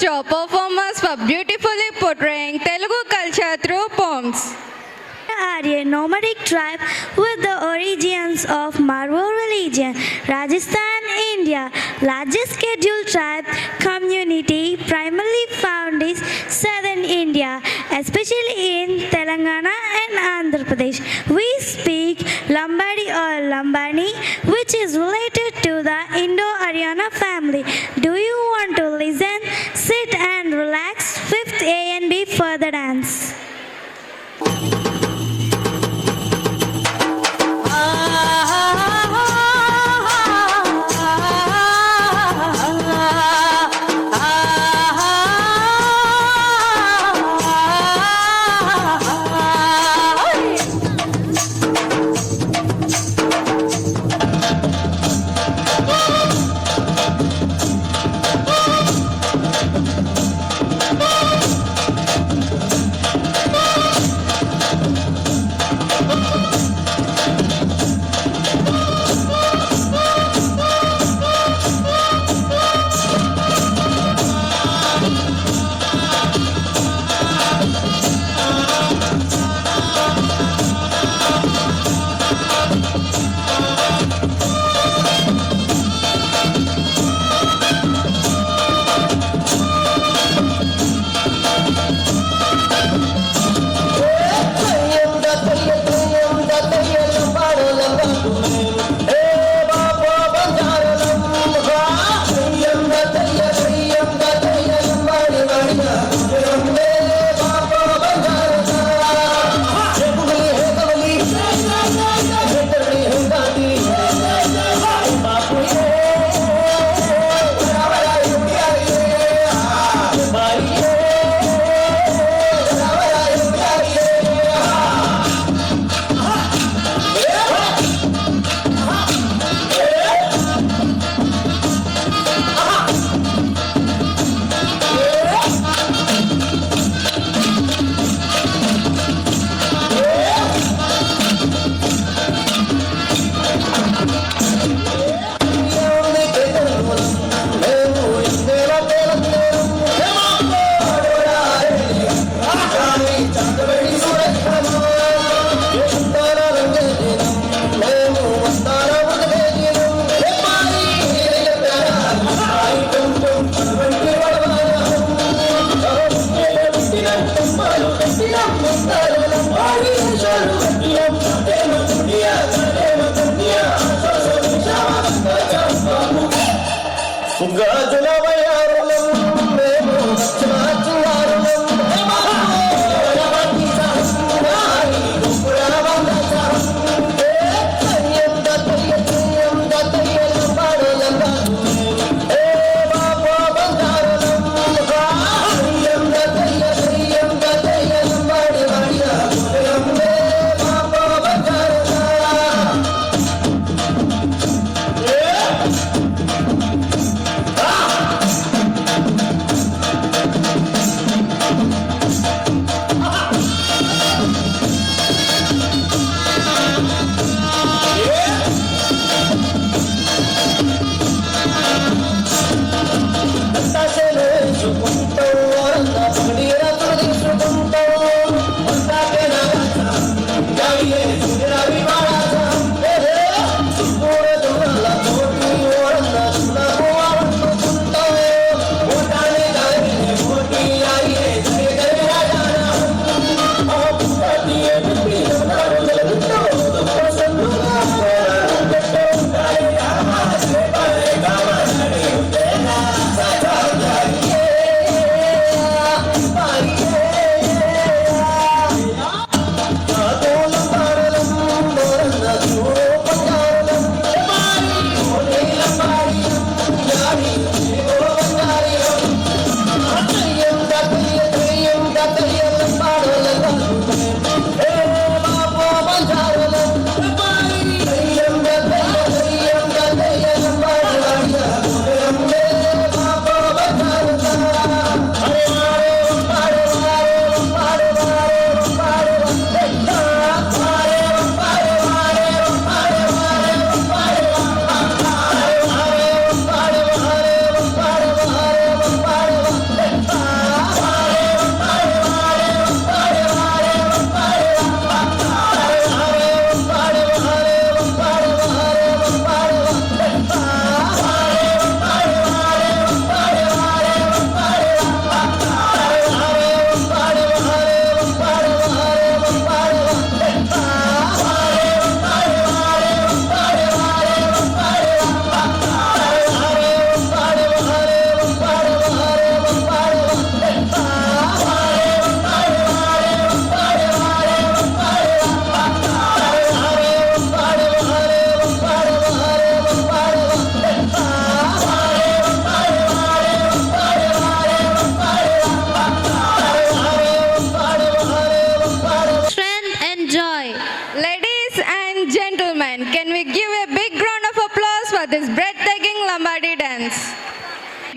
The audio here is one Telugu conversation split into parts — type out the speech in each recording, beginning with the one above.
top performers for beautifully portraying Telugu culture through poems. Are a nomadic tribe with the origins of Marwar religion, Rajasthan, India. Largest scheduled tribe community primarily found is southern India, especially in Telangana and Andhra Pradesh. We speak Lambadi or Lambani, which is related to the Indo-Aryana family. Do you want to listen, sit and relax? Fifth A and B for the dance.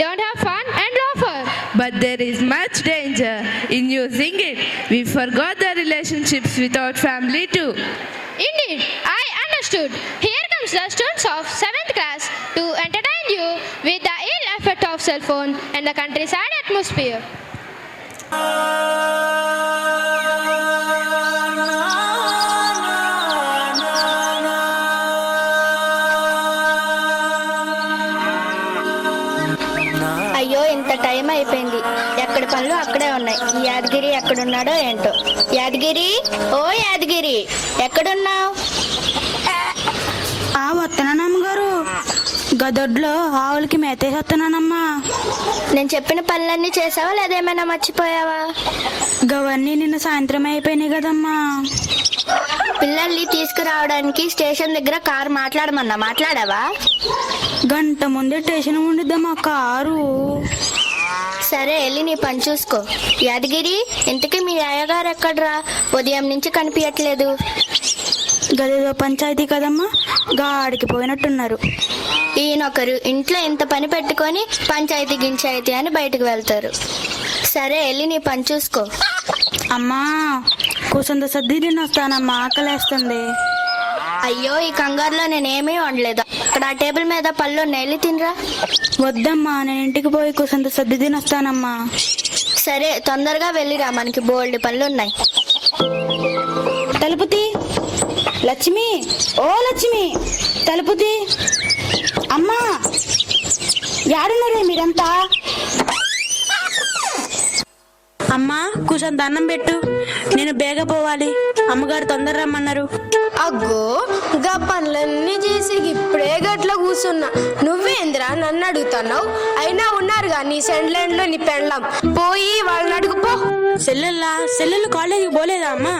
don't have fun and laughter. But there is much danger in using it. We forgot the relationships with our family too. Indeed, I understood. Here comes the students of 7th class to entertain you with the ill effect of cell phone and the countryside atmosphere. అయ్యో ఇంత టైం అయిపోయింది, ఎక్కడి పనులు అక్కడే ఉన్నాయి. ఈ యాదగిరి ఎక్కడున్నాడో ఏంటో. యాదగిరి, ఓ యాదగిరి, ఎక్కడున్నావు? వస్తున్నానమ్మ గారు, గదొడ్లో ఆవులకి మేతేసి వస్తున్నానమ్మా. నేను చెప్పిన పనులన్నీ చేసావా లేదేమైనా మర్చిపోయావా? గవన్నీ నిన్న సాయంత్రం అయిపోయినాయి కదమ్మా. పిల్లల్ని తీసుకురావడానికి స్టేషన్ దగ్గర కారు మాట్లాడావా? గంట ముందే స్టేషన్ ఉండిద్దమ్మా కారు. సరే వెళ్ళి నీ పని చూసుకో. యాదగిరి, ఇంతకీ మీ అయ్యగారు ఎక్కడ్రా? ఉదయం నుంచి కనిపించట్లేదు. గదేదో పంచాయతీ కదమ్మా, గాడికి పోయినట్టున్నారు. ఈయనొకరు ఇంట్లో ఇంత పని పెట్టుకొని పంచాయతీ గించాయితీ అని బయటకు వెళ్తారు. సరే వెళ్ళి నీ పని చూసుకో. అమ్మా కూసంత సర్ది తినొస్తానమ్మా, ఆకలేస్తుంది. అయ్యో ఈ కంగారులో నేనేమీ వండలేదు. అక్కడ ఆ టేబుల్ మీద పళ్ళు నెల్లి తినరా. వద్దమ్మా, నేను ఇంటికి పోయి కూసంత సర్ది తినొస్తానమ్మా. సరే తొందరగా వెళ్ళిరా, మనకి బోల్డ్ పళ్ళు ఉన్నాయి. తలుపుతి లక్ష్మి, ఓ లక్ష్మి, తలుపుతి. అమ్మా యాడున్నారే మీరంతా? అమ్మా కూసంత అన్నం పెట్టు, నేను బేగ పోవాలి. అమ్మగారు తొందర రమ్మన్నారు. అగ్గో గా పనులన్నీ చేసి ఇప్పుడే గట్ల కూర్చున్నా. నువ్వేంద్రా నన్ను అడుగుతున్నావు? అయినా ఉన్నారుగా నీ సెండ్లాండ్ లో నీ పెళ్ళం, పోయి వాళ్ళని అడుగుపో. సెల్లెళ్ళు కాలేజీకి పోలేదా అమ్మా?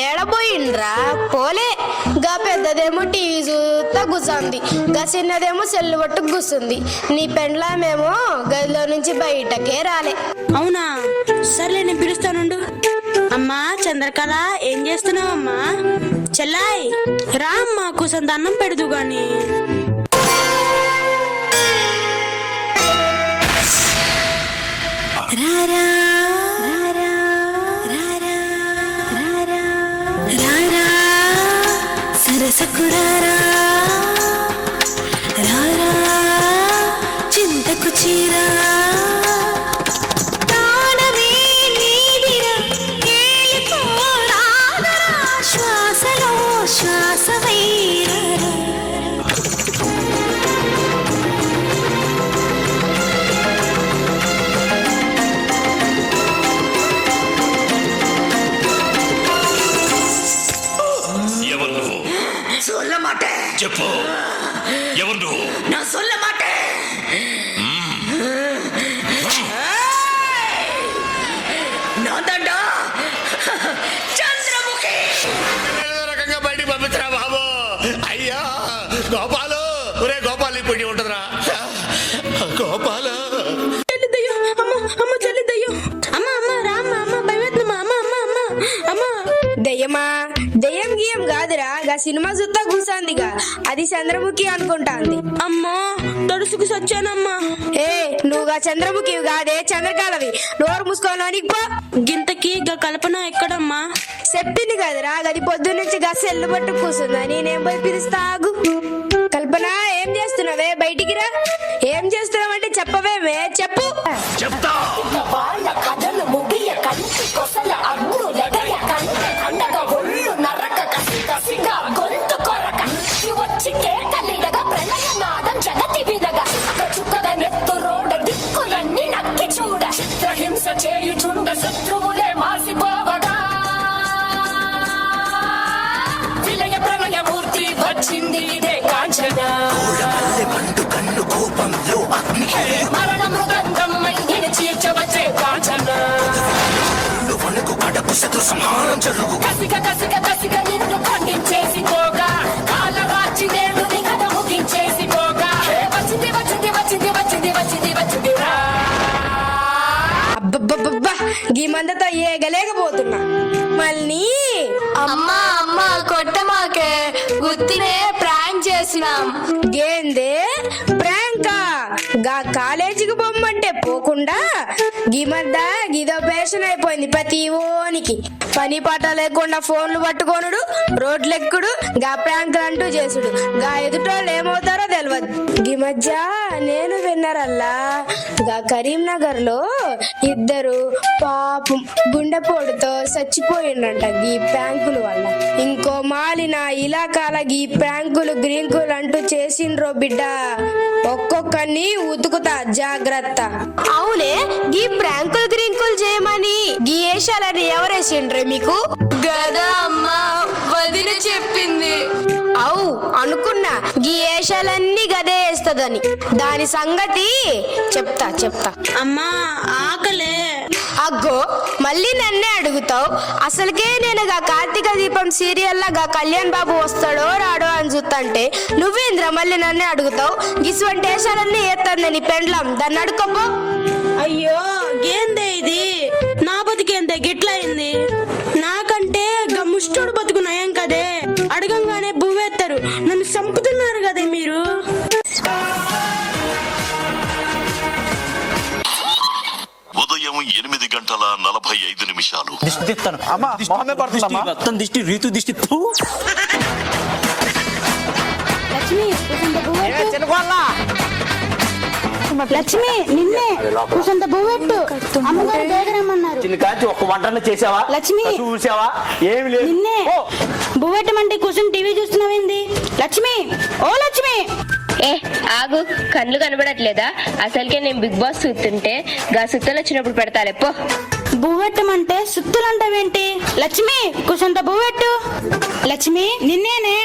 ఏడబోయిండ్రా? పోలే. గా పెద్దదేమో టీవీ చూస్తా కూర్చుంది, గా చిన్నదేమో సెల్లు పట్టు కూర్చుంది. నీ పెండ్లామేమో గదిలో నుంచి బయటకే రాలే. అవునా, సర్లే నేను పిలుస్తానుండు. అమ్మా చంద్రకళ, ఏం చేస్తున్నావు అమ్మా? చెల్లాయ్ రా అమ్మా, కూసంత అన్నం పెడదు గాని. రారా రారా రారా రారా రారా సరసకురారా రారా చింతకు చీరా శ్వాసలో శ్వాస వైరా. ఎవరు నువ్వు? சொல்ல மாட்டேன். చెప్పు, ఎవరు నువ్వు? நான் சொல்ல மாட்டேன். நான் தாண்டா చంద్రముఖి. రకంగా బయటికి పంపించరా బాబు. అయ్యా గోపాలు, ఒరే గోపాలు ఇప్పుడు ఉంటుందిరా గోపాలు. దయ్యమా? దయ్యం గియ్యం కాదురా, గా సినిమా చూస్తా కూర్చుందిగా, అది చంద్రముఖి అనుకుంటాంది. అమ్మా తడుసుకు సచ్చానమ్మా. ఏ నువ్వుగా చంద్రముఖి కాదే, చంద్రకాలవి. నోరు మూసుకోవాలి పో. గింతకి గా కల్పన ఎక్కడమ్మా? చెప్పింది కదరా, గది పొద్దు నుంచి గా సెల్లు పట్టు కూర్చుందా. నేనేం పోయి పిలుస్తా ఆగు. కల్పన, ఏం చేస్తున్నావే? బయటికి రా. ఏం చేస్తున్నావంటే చెప్పవేమే, చెప్పు. చెప్తా. వాళ్ళ కథలు ముగియ కంటి కొసల అగ్గు లెగయ కంట కండగ ఒళ్ళు నరక కసి కసిగా గొంతు కొరక వచ్చి కేకలిడగా ప్రళయనాదం జగతి వినగా చుక్కగా నెత్తు రోడ దిక్కులన్నీ నక్కి చూడ చిత్రహింస చేయుచుండ శత్రువులే మాసిపోవగా విలయ ప్రళయమూర్తి వచ్చింది ఇదే కాంచన. మరణ మృదంగం మైని చీర్చవచ్చే కాంచన. కసిక కసిక కసిక నిన్ను ఖండించేసి పోగా కాలరాచి దేవుని కథ ముగించేసి పోగా వచ్చింది వచ్చింది వచ్చింది వచ్చింది వచ్చింది వచ్చింది రా. అబ్బబ్బబ్బబ్బా, గీ మందతో ఏగలేకపోతున్నా. మళ్ళీ అమ్మా అమ్మా కొట్టమాకే, గుత్తినే ప్రాంక్ చేసినాం. గేందే ప్రాంకా? గా కాలేజీకి బొమ్మ పోకుండా ఈ మధ్య గిదో పేషన్ అయిపోయింది ప్రతి ఓనికి. పని పాట లేకుండా ఫోన్లు పట్టుకోనుడు, రోడ్లెక్కుడు, గా ప్రాంకులు అంటూ చేసుడు. గా ఎదుటోళ్ళు ఏమవుతారో తెలియదు. ఈ మధ్య నేను విన్నారల్లా గా కరీంనగర్ లో ఇద్దరు పాపం గుండెపోటుతో చచ్చిపోయిండంట ఈ ప్రాంకుల వల్ల. ఇంకో మాలిన ఇలాకాల ఈ ప్రాంకులు గ్రీంకులు అంటూ చేసిండ్రో బిడ్డ. ఒక్కొక్కరిని ఉతుకుతా జాగ్రత్త. అవునే గీ ప్రాంకులు గ్రీంకులు చేయమని గీ వేషాలని ఎవరేసిండ్రే మీకు? గదా అమ్మా, వదిన చెప్పింది. అవు అనుకున్నా గీ వేషాలన్నీ గదే వేస్తదని. దాని సంగతి చెప్తా. అమ్మా ఆకలే. అగ్గో మళ్ళీ నన్నే అడుగుతావు. అసలుకే నేను గా కార్తీక దీపం సీరియల్ గా కళ్యాణ్ బాబు వస్తాడో రాడో అని చూస్తుంటే నువ్వేంద్ర మళ్ళీ నన్నే అడుగుతావు. గిసువంటి వేషాలన్నీ ఏత్తందని పెండ్లం, దాన్ని అడుకోపో. అయ్యో ఏందే ఇది? నా బతికేందే గిట్లయింది? నాకంటే గా ముష్టోడు బతుకు నయం కదే. అడగంగానే బువ్వెత్తారు, నన్ను చంపుతున్నారు కదే మీరు. ఉదయం 8:45. అమ్మా మొహమే పడుతుందమ్మా. మొత్తం దిష్టి రీతు దిష్టి. లక్ష్మి నిన్నే కూసంత బువ్వెట్టు. అమ్మగారు బేగరమ్మన్నారు. చిన్న కాంచి ఒక్క వంటనే చేసావా? లక్ష్మి చూసావా? ఏమి లేదు. నిన్నే బువ్వెట్టమంటే కూర్చొని టీవీ చూస్తున్నావేంది? లక్ష్మి, ఓ లక్ష్మి. ఏ ఆగు, కళ్ళు కనబడట్లేదా? అసలుకే నేను బిగ్ బాస్ చూస్తుంటే గా సుత్తలు వచ్చినప్పుడు పెడతాలే పో. బువ్వెట్టమంటే సుత్తులంటావేంటి? లక్ష్మి కూసంత బువ్వెట్టు. లక్ష్మి నిన్నేనే.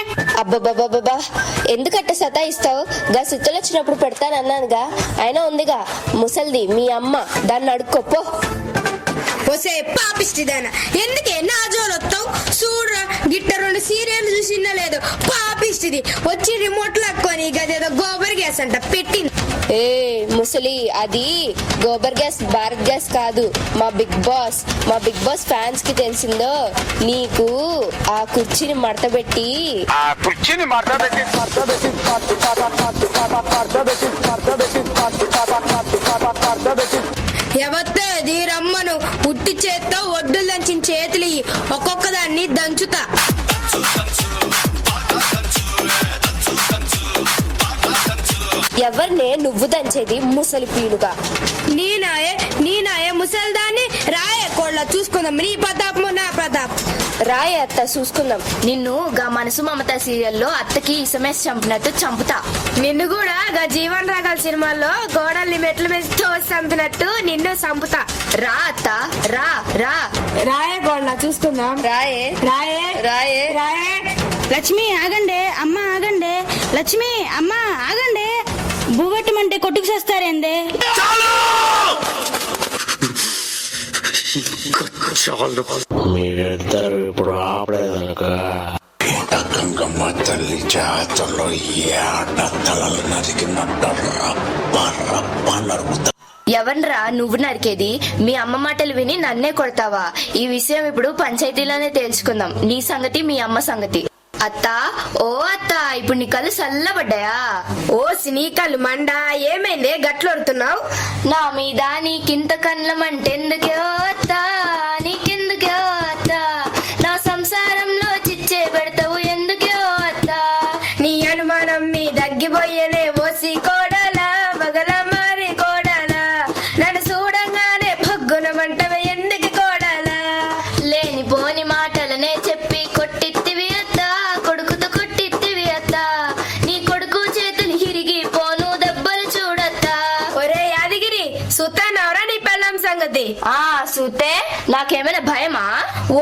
అబ్బబ్బబ్బబ్బా, ఎందుకట్ట సతాయిస్తావు? గా సుత్తలు వచ్చినప్పుడు పెడతానన్నానుగా. అయినా ఉందిగా ముసల్ది మీ అమ్మ, దాన్ని అడుక్కోపో. ఒసే పాపిష్టిదానా, ఎందుకే నా జోలొత్తావు? చూడరా గిట్ట 2 సీరియల్ చూసినా లేదు. పాపిష్టిది వచ్చి రిమోట్ లాక్కొని గదేదో గోబర్ గ్యాస్ అంట పెట్టింది. ఏ ముసలి, అది గోబర్ గ్యాస్ భారత్ గ్యాస్ కాదు, మా బిగ్ బాస్ ఫ్యాన్స్ కి తెలిసిందో. నీకు ఆ కుర్చీని మడతబెట్టి ఎవత్తది రమ్మను, ఉట్టి చేత్తో ఒడ్డులు దంచిన చేతులు ఒక్కొక్క దాన్ని దంచుతా. ఎవరినే నువ్వు దంచేది ముసలి పీనుగా? నీనాయే ముసల్దాన్ని రాయే కోళ్ళ చూసుకుందాం. నీ ప్రతాపము నా ప్రతాప్. రాయే అత్త చూసుకుందాం. నిన్ను గా మనసు మమత సీరియల్లో అత్తకి ఇసమేసి చంపినట్టు చంపుతా. నిన్ను కూడా గా జీవన్ రాగాల సినిమాల్లో గోడల్ని మెట్లు మీద తోసి చంపినట్టు నిన్ను చంపుతా. రా అత్త, రా రా. రాయే కోళ్ళ చూసుకుందాం. రాయే రాయే రాయే రాయే. లక్ష్మి ఆగండి, అమ్మ ఆగండి. లక్ష్మి అమ్మ ఆగండి. బువ్వెట్టమంటే కొట్టుకు చేస్తారేందే? మీరిద్దరు ఇప్పుడు ఆపలేదనుక గంగమ్మ తల్లి జాతరలో ఏట తలలు నరికినట్టు నరుకుతా. ఎవన్రా నువ్వు నరికేది? మీ అమ్మ మాటలు విని నన్నే కొడతావా? ఈ విషయం ఇప్పుడు పంచాయతీలోనే తేల్చుకుందాం. నీ సంగతి మీ అమ్మ సంగతి. అత్త, ఓ అత్త, ఇప్పుడు నీ కళ్ళు చల్లబడ్డాయా? ఓ సినీకలు మండా, ఏమైందే గట్లొడుతున్నావు? నా మీద నీకింత కళ్ళమంటెందుకే అత్త, నీకెందుకే అత్త? నా సంసారంలో చిచ్చే పెడతావు ఎందుకే అత్త? నీ అనుమానం మీ దగ్గిపోయేనే ఓసి కోడలా, బగల మారి కోడలా. నన్ను చూడంగానే భగ్గున మంటవే ఎందుకు కోడలా? లేనిపోని మాటలనే చెప్పి కొట్టిత్తివి అత్త, కొడుకుతో కొట్టిత్తివి అత్త. నీ కొడుకు చేతులు హిరిగిపోను దెబ్బలు చూడత్తా. ఒరే యాదగిరి, సుత్తానవరా నీ పెళ్ళం సంగతి? ఆ సూతే, నాకేమైనా భయమా?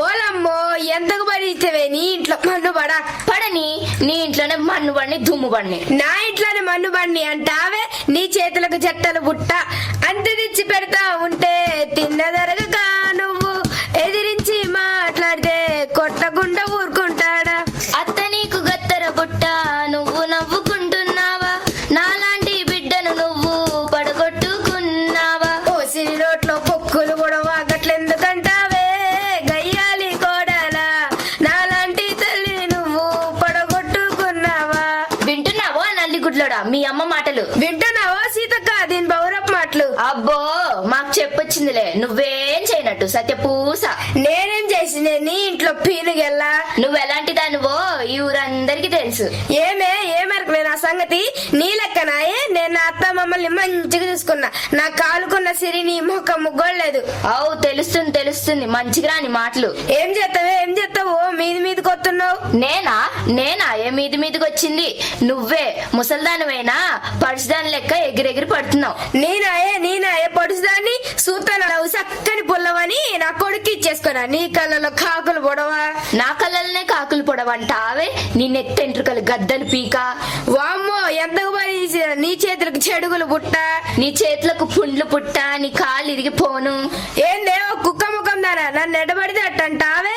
ఓలమ్మో, ఎంతకు పడిస్తేవే నీ ఇంట్లో మన్ను పడా? పడని, నీ ఇంట్లోనే మన్ను పడిని దుమ్ము పడిని. నా ఇంట్లోనే మన్ను పడిని అంటావే? నీ చేతులకు చెట్టలు బుట్ట అంత తెచ్చి పెడతా ఉంటే తిన్నదరగక నువ్వు ఎదిరించి మాట్లాడితే కొట్టకుండా ఊరుకుంటాడా? అత్త నీకు గత్తర బుట్ట, నువ్వు నవ్వుకుంటున్నావా? నాలాంటి బిడ్డను నువ్వు పడగొట్టుకున్నావా? ఓ సిరి రోట్లో పొక్కులు కూడా వాగట్లెందుకంటావే గయ్యాలి కోడలా? నాలాంటి తల్లి నువ్వు పడగొట్టుకున్నావా? వింటున్నావో నల్లి గుడ్లోడా మీ అమ్మ మాటలు? వింటున్నావా సీతక్క దీని బౌరప్ మాటలు? అబ్బో, చెప్పొచ్చిందిలే, నువ్వేం చేయనట్టు సత్యపూస. నేనేం చేసింది? నీ ఇంట్లో పీనుగెల్లా. నువ్వు ఎలాంటి దానివో ఈ ఊరందరికీ తెలుసు. ఏమరకు నా సంగతి? నీ లెక్కనాయే నేను నా అత్త మమ్మల్ని మంచిగా చూసుకున్నా. నా కాలుకున్న సిరి నీ ముఖం ముగ్గోలేదు. అవు తెలుస్తుంది మంచిగా రాని మాటలు. ఏం చేస్తావో మీదికి వస్తున్నావు. నేనా ఏ మీదికి వచ్చింది? నువ్వే ముసల్దానివైనా పడుచుదాని లెక్క ఎగిరెగిరి పడుతున్నావు. నేనాయే పడుచుదాన్ని సూతాను చక్కని పుల్లవని నా కొడుకు ఇచ్చేసుకున్నా. నీ కళ్ళలో కాకులు పొడవా? నా కళ్ళనే కాకులు పొడవంటావే, నీ నెత్తెంట్రుకలు గద్దలు పీక. వామ్మో ఎంతకు పని నీ చేతులకు చెడుగులు పుట్ట, నీ చేతులకు పుండ్లు పుట్ట, నీ కాళ్ళు ఇరిగిపోను. ఏందే ఓ కుక్క ముఖం దానా నన్ను ఎడబడితే అట్టంటావే?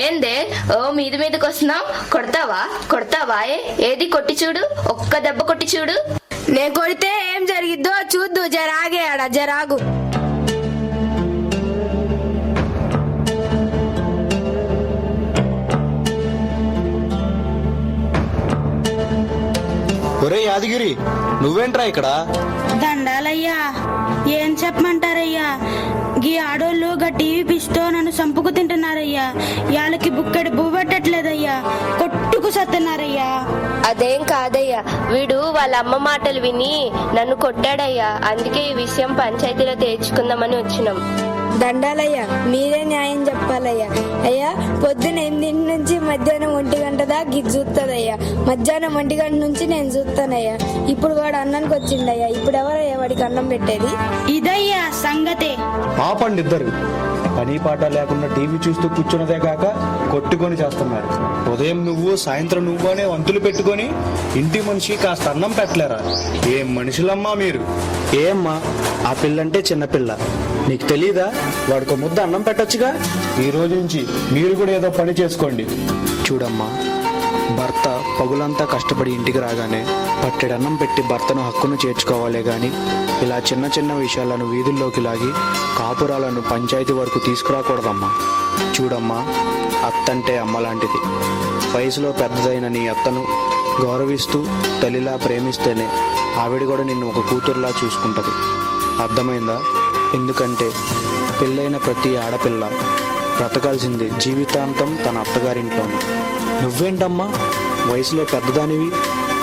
ఏందే ఓ మీదికి వస్తున్నావు? కొడతావా? ఏది కొట్టి చూడు, ఒక్క దెబ్బ కొట్టి చూడు. నేను కొడితే ఏం జరిగిద్దో చూద్దు. జరాగే ఆడ జరాగు. ఒరే యాదగిరి, నువ్వేంట్రా ఇక్కడ? దండాలయ్యా, ఏం చెప్పమంటారయ్యా? గీ ఆడోళ్ళు గా టీవీ పిస్తో నన్ను సంపుకు తింటున్నారయ్యా. వాళ్ళకి బుక్కడి బువ్వట్టట్లేదయ్యా, కొట్టుకు సత్తున్నారయ్యా. అదేం కాదయ్యా, వీడు వాళ్ళ అమ్మ మాటలు విని నన్ను కొట్టాడయ్యా. అందుకే ఈ విషయం పంచాయతీలో తేల్చుకుందామని వచ్చినాం. దండాలయ్యా, మీరే న్యాయం చెప్పాలయ్యా. అయ్యా పొద్దున 8 నుంచి మధ్యాహ్నం 1 గంట దాకా ఇది చూస్తుందయ్యా. మధ్యాహ్నం 1 గంట నుంచి నేను చూస్తానయ్యా. ఇప్పుడు వాడు అన్నానికి వచ్చిండయ్యా. ఇప్పుడు ఎవరయ్యా వాడికి అన్నం పెట్టేది? ఇదయ్యా సంగతే. ఆపండి ఇద్దరు. పని పాట లేకుండా టీవీ చూస్తూ కూర్చున్నదే కాక కొట్టుకొని చేస్తున్నారు. ఉదయం నువ్వు సాయంత్రం నువ్వు అనే వంతులు పెట్టుకొని ఇంటి మనిషి కాస్త అన్నం పెట్టలేరా? ఏం మనుషులమ్మా మీరు? ఏమ్మా, ఆ పిల్లంటే చిన్నపిల్ల, నీకు తెలీదా? వాడికి ముద్ద అన్నం పెట్టొచ్చుగా. ఈ రోజు నుంచి మీరు కూడా ఏదో పని చేసుకోండి. చూడమ్మా, భర్త పగులంతా కష్టపడి ఇంటికి రాగానే పట్టెడన్నం పెట్టి భర్తను హక్కును చేర్చుకోవాలే గాని ఇలా చిన్న చిన్న విషయాలను వీధుల్లోకి లాగి కాపురాలను పంచాయతీ వరకు తీసుకురాకూడదమ్మా. చూడమ్మా, అత్తంటే అమ్మ లాంటిది. వయసులో పెద్దదైన నీ అత్తను గౌరవిస్తూ తల్లిలా ప్రేమిస్తేనే ఆవిడ కూడా నిన్ను ఒక కూతురులా చూసుకుంటది. అర్థమైందా? ఎందుకంటే పెళ్ళైన ప్రతి ఆడపిల్ల బ్రతకాల్సింది జీవితాంతం తన అత్తగారింట్లోనే. నువ్వేంటమ్మా, వయసులో పెద్దదానివి,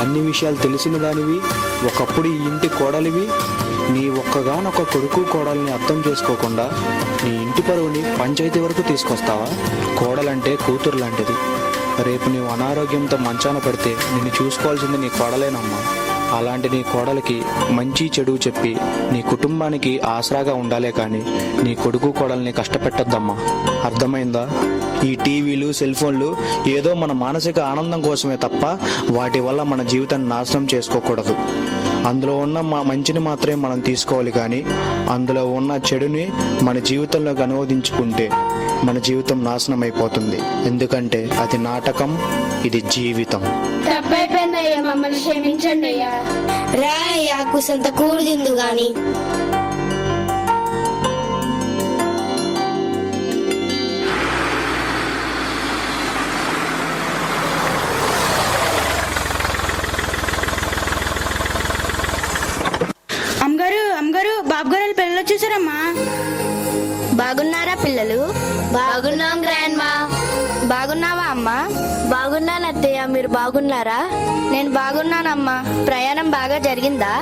అన్ని విషయాలు తెలిసిన దానివి, ఒకప్పుడు ఈ ఇంటి కోడలివి. నీ ఒక్కగానొక్క కొడుకు కోడల్ని అర్థం చేసుకోకుండా నీ ఇంటి పరువుని పంచాయతీ వరకు తీసుకొస్తావా? కోడలంటే కూతురు లాంటిది. రేపు నీవు అనారోగ్యంతో మంచాన పడితే నిన్ను చూసుకోవాల్సింది నీ కోడలేనమ్మా. అలాంటి నీ కోడలికి మంచి చెడు చెప్పి నీ కుటుంబానికి ఆసరాగా ఉండాలే కానీ నీ కొడుకు కోడల్ని కష్టపెట్టద్దమ్మా. అర్థమైందా? ఈ టీవీలు సెల్ ఫోన్లు ఏదో మన మానసిక ఆనందం కోసమే తప్ప వాటి వల్ల మన జీవితాన్ని నాశనం చేసుకోకూడదు. అందులో ఉన్న మంచిని మాత్రమే మనం తీసుకోవాలి కానీ అందులో ఉన్న చెడుని మన జీవితంలోకి అనువదించుకుంటే మన జీవితం నాశనం అయిపోతుంది. ఎందుకంటే అది నాటకం, ఇది జీవితం. తప్పైపోయిందయ్యా, మమ్మల్ని క్షమించండి అయ్యా. రా అయ్యా, కుసంత కూడు తిందు గాని. అమ్మగారు, బాబు గారు పిల్లలు వచ్చేసారమ్మా. బాగున్నారా పిల్లలు? బాగున్నాం గ్రాండ్ మా. బాగున్నావా అమ్మా? బాగున్నాను అత్తయ్య, మీరు బాగున్నారా? నేను బాగున్నానమ్మా. ప్రయాణం బాగా జరిగిందా?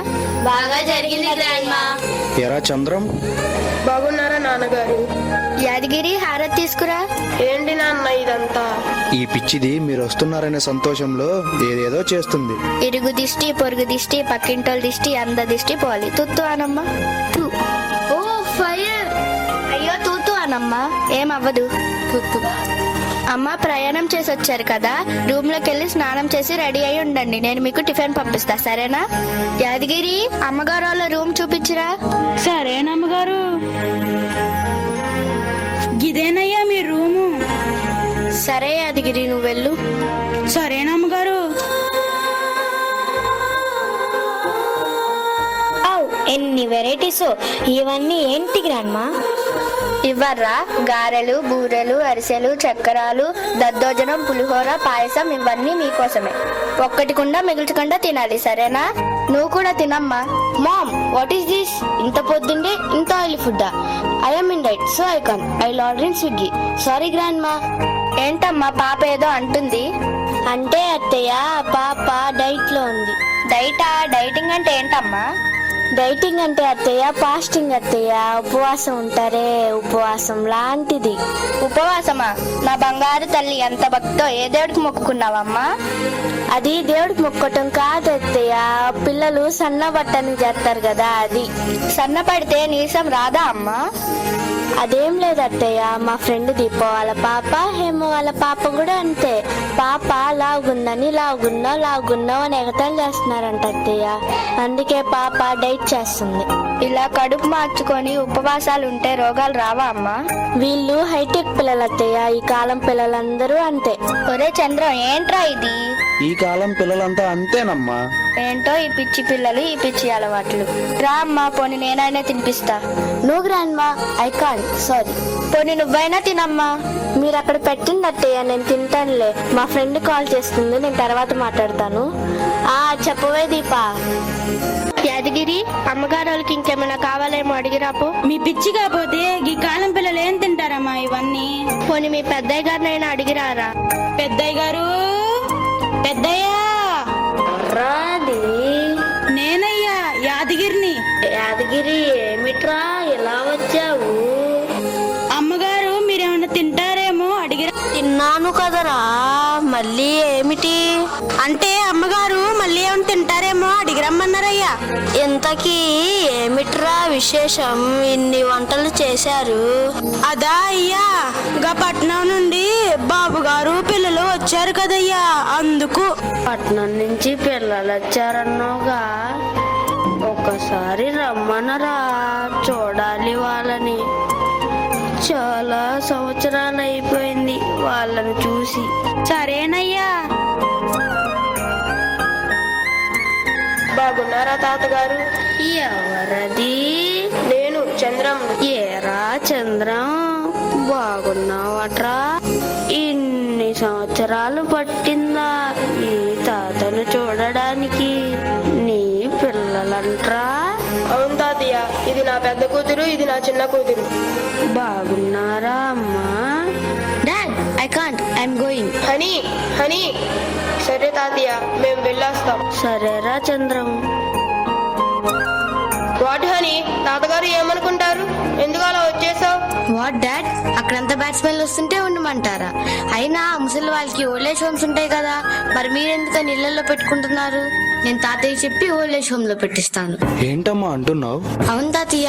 బాగా జరిగింది గ్రాండ్ మా. ఎరా చంద్రం, బాగున్నారా నాన్నగారు? యాదగిరి, హారతి తీసుకురా. ఏంటి నాన్న ఇదంతా? ఈ పిచ్చిది మీరు వస్తున్నారనే సంతోషంలో ఏదేదో చేస్తుంది. ఇరుగు దిష్టి, పొరుగు దిష్టి, పక్కింటోళ్ళ దిష్టి, అంద దిష్టి పోవాలి. తుత్తు అనమ్మా. ఓ ఫైర్! అయ్యో తూతు అనమ్మా, ఏమవ్వదు. తుత్తు. అమ్మ, ప్రయాణం చేసి వచ్చారు కదా, రూమ్ లోకి వెళ్ళి స్నానం చేసి రెడీ అయి ఉండండి. నేను మీకు టిఫిన్ పంపిస్తా, సరేనా? యాదగిరి, అమ్మగారు వాళ్ళ రూమ్ చూపించురా. సరేనమ్మగారు. ఇదేనయ్యా మీ రూము. సరే యాదగిరి, నువ్వు వెళ్ళు. సరేనమ్మగారు. ఎన్ని వెరైటీస్! ఇవన్నీ ఏంటి గ్రాండ్మా? ఇవ్వర్రా, గారెలు, బూరెలు, అరిసెలు, చక్కరాలు, దద్దోజనం, పులిహోర, పాయసం, ఇవన్నీ మీకోసమే. ఒక్కటి కూడా మిగిల్చకుండా తినాలి, సరేనా? నువ్వు కూడా తినమ్మా. Mom, what is this? ఇంత పొద్దుండే ఇంత ఆయిల్ ఫుడ్డా? I'm in diet so I can't. I order in Swiggy. Sorry grandma. ఏంటమ్మా పాప ఏదో అంటుంది? అంటే అత్తయ్య పాప డైట్ లో ఉంది. డైటా? డైటింగ్ అంటే ఏంటమ్మా? డైటింగ్ అంటే అత్తయ్య ఫాస్టింగ్ అత్తయ్య. ఉపవాసం ఉంటారే, ఉపవాసం లాంటిది. ఉపవాసమా? నా బంగారు తల్లి ఎంత భక్తో, ఏ దేవుడికి మొక్కుకున్నావమ్మా? అది దేవుడికి మొక్కటం కాదు అత్తయ్య, పిల్లలు సన్నబట్టని చేస్తారు కదా అది. సన్నపడితే నీసం రాదా అమ్మా? అదేం లేదు అత్తయ్య, మా ఫ్రెండ్ దీప వాళ్ళ పాప, హేమ వాళ్ళ పాప కూడా అంతే. పాప లావుగున్నావు అని ఎగతాలు చేస్తున్నారంట అత్తయ్య. అందుకే పాప డైట్ చేస్తుంది. ఇలా కడుపు మార్చుకొని ఉపవాసాలు ఉంటే రోగాలు రావా అమ్మా? వీళ్ళు హైటెక్ పిల్లలు అత్తయ్య, ఈ కాలం పిల్లలందరూ అంతే. ఒరే చంద్రం, ఏంట్రా ఇది? ఈ కాలం పిల్లలంతా అంతేనమ్మా. ఏంటో ఈ పిచ్చి పిల్లలు, ఈ పిచ్చి అలవాట్లు. రా అమ్మా, పోనీ నేనైనా తినిపిస్తా. నువ్వు గ్రాండ్మా, ఐ కాంట్, సారీ. పోనీ నువ్వైనా తినమ్మా. మీరు అక్కడ పెట్టింది అత్తయ్య, నేను తింటానులే. మా ఫ్రెండ్ కాల్ చేస్తుంది, నేను తర్వాత మాట్లాడతాను. చెప్పవే దీపా. యాదగిరి, అమ్మగారు వాళ్ళకి ఇంకేమైనా కావాలేమో అడిగిరాపు. మీ పిచ్చి కాకపోతే ఈ కాలం పిల్లలు ఏం తింటారమ్మా ఇవన్నీ? పోనీ మీ పెద్దయ్య గారినైనా అడిగిరారా. పెద్దయ్య గారు, పెద్దయ్యా. రాది నేనయ్యా, యాదగిరిని. యాదగిరి, ఏమిట్రా ఇలా వచ్చావు? అమ్మగారు మీరేమన్నా తింటారేమో అడిగిరా. తిన్నాను కదరా, మళ్ళీ ఏమిటి? అంటే అమ్మగారు మళ్ళీ ఏమైనా తింటారేమో అడిగిరమ్మన్నారయ్యా. ఇంతకీ ఏమిట్రా విశేషం? ఇన్ని వంటలు చేశారు. అదా అయ్యా, గా పట్నం నుండి బాబు గారు పిల్లలు వచ్చారు కదయ్యా, అందుకు. పట్నం నుంచి పిల్లలు వచ్చారన్నావుగా, ఒకసారి రమ్మనరా, చూడాలి వాళ్ళని. చాలా సంవత్సరాలు అయిపోయింది వాళ్ళని చూసి. సరేనయ్యా. బాగున్నారా తాతగారు? ఎవరది? నేను చంద్రం. ఏరా చంద్రం, బాగున్నావట్రా? ఇన్ని సంవత్సరాలు పట్టిందా ఈ తాతను చూడడానికి? నీ పిల్లలంట్రా? అవును తాతయ్య, ఇది నా పెద్ద కూతురు, ఇది నా చిన్న కూతురు. బాగున్నారా అమ్మా? Dad, I can't, I'm going. Honey. సరే తాతయ్య, మేము వెళ్ళొస్తాం. సరేరా చంద్రం. వాట్ హనీ, తాతగారు ఏమనుకుంటారు? ఎందుకు అలా వచ్చేసావు? వాట్ డాడ్, అక్కడంతా బ్యాట్స్మెన్లు వస్తుంటే ఉండమంటారా? అయినా ముసలి వాళ్ళకి ఓల్డేజ్ హోమ్స్ ఉంటాయి కదా, మరి మీరెందుకని ఇళ్లలో పెట్టుకుంటున్నారు? నేను తాతయ్య చెప్పి ఓల్డేజ్ హోమ్ లో పెట్టిస్తాను. ఏంటమ్మా అంటున్నావు? అవును తాతయ్య,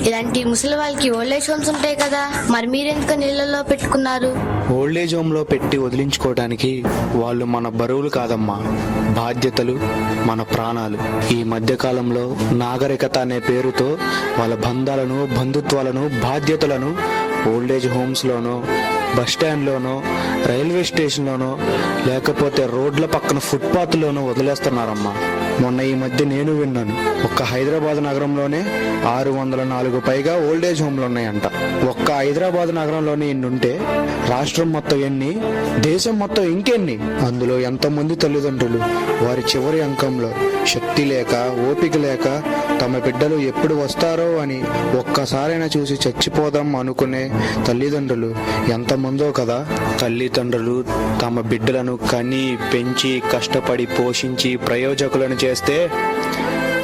ఇలాంటి ముసలి వాళ్ళకి ఓల్డేజ్ హోమ్స్ ఉంటాయి కదా, మరి మీరెందుకని ఇళ్లలో పెట్టుకున్నారు? ఓల్డేజ్ హోమ్ లో పెట్టి వదిలించుకోవడానికి వాళ్ళు మన బరువులు కాదమ్మా, బాధ్యతలు, మన ప్రాణాలు. ఈ మధ్య కాలంలో నాగరికత అనే పేరుతో వాళ్ళ బంధాలను, బంధుత్వాలను, బాధ్యతలను ఓల్డేజ్ హోమ్స్ లోనో, బస్ స్టాండ్ లోనో, రైల్వే స్టేషన్ లోనో, లేకపోతే రోడ్ల పక్కన ఫుట్పాత్ లోనో వదిలేస్తున్నారమ్మా. మొన్న ఈ మధ్య నేను విన్నాను, ఒక్క హైదరాబాద్ నగరంలోనే 604 పైగా ఓల్డేజ్ హోమ్లు ఉన్నాయంట. ఒక్క హైదరాబాద్ నగరంలోనే ఇన్ని ఉంటే రాష్ట్రం మొత్తం ఎన్ని, దేశం మొత్తం ఇంకెన్ని? అందులో ఎంతమంది తల్లిదండ్రులు వారి చివరి అంకంలో శక్తి లేక, ఓపిక లేక తమ బిడ్డలు ఎప్పుడు వస్తారో అని ఒక్కసారైనా చూసి చచ్చిపోదాం అనుకునే తల్లిదండ్రులు ఎంతమందో కదా. తల్లిదండ్రులు తమ బిడ్డలను కని, పెంచి, కష్టపడి పోషించి ప్రయోజకులను చేస్తే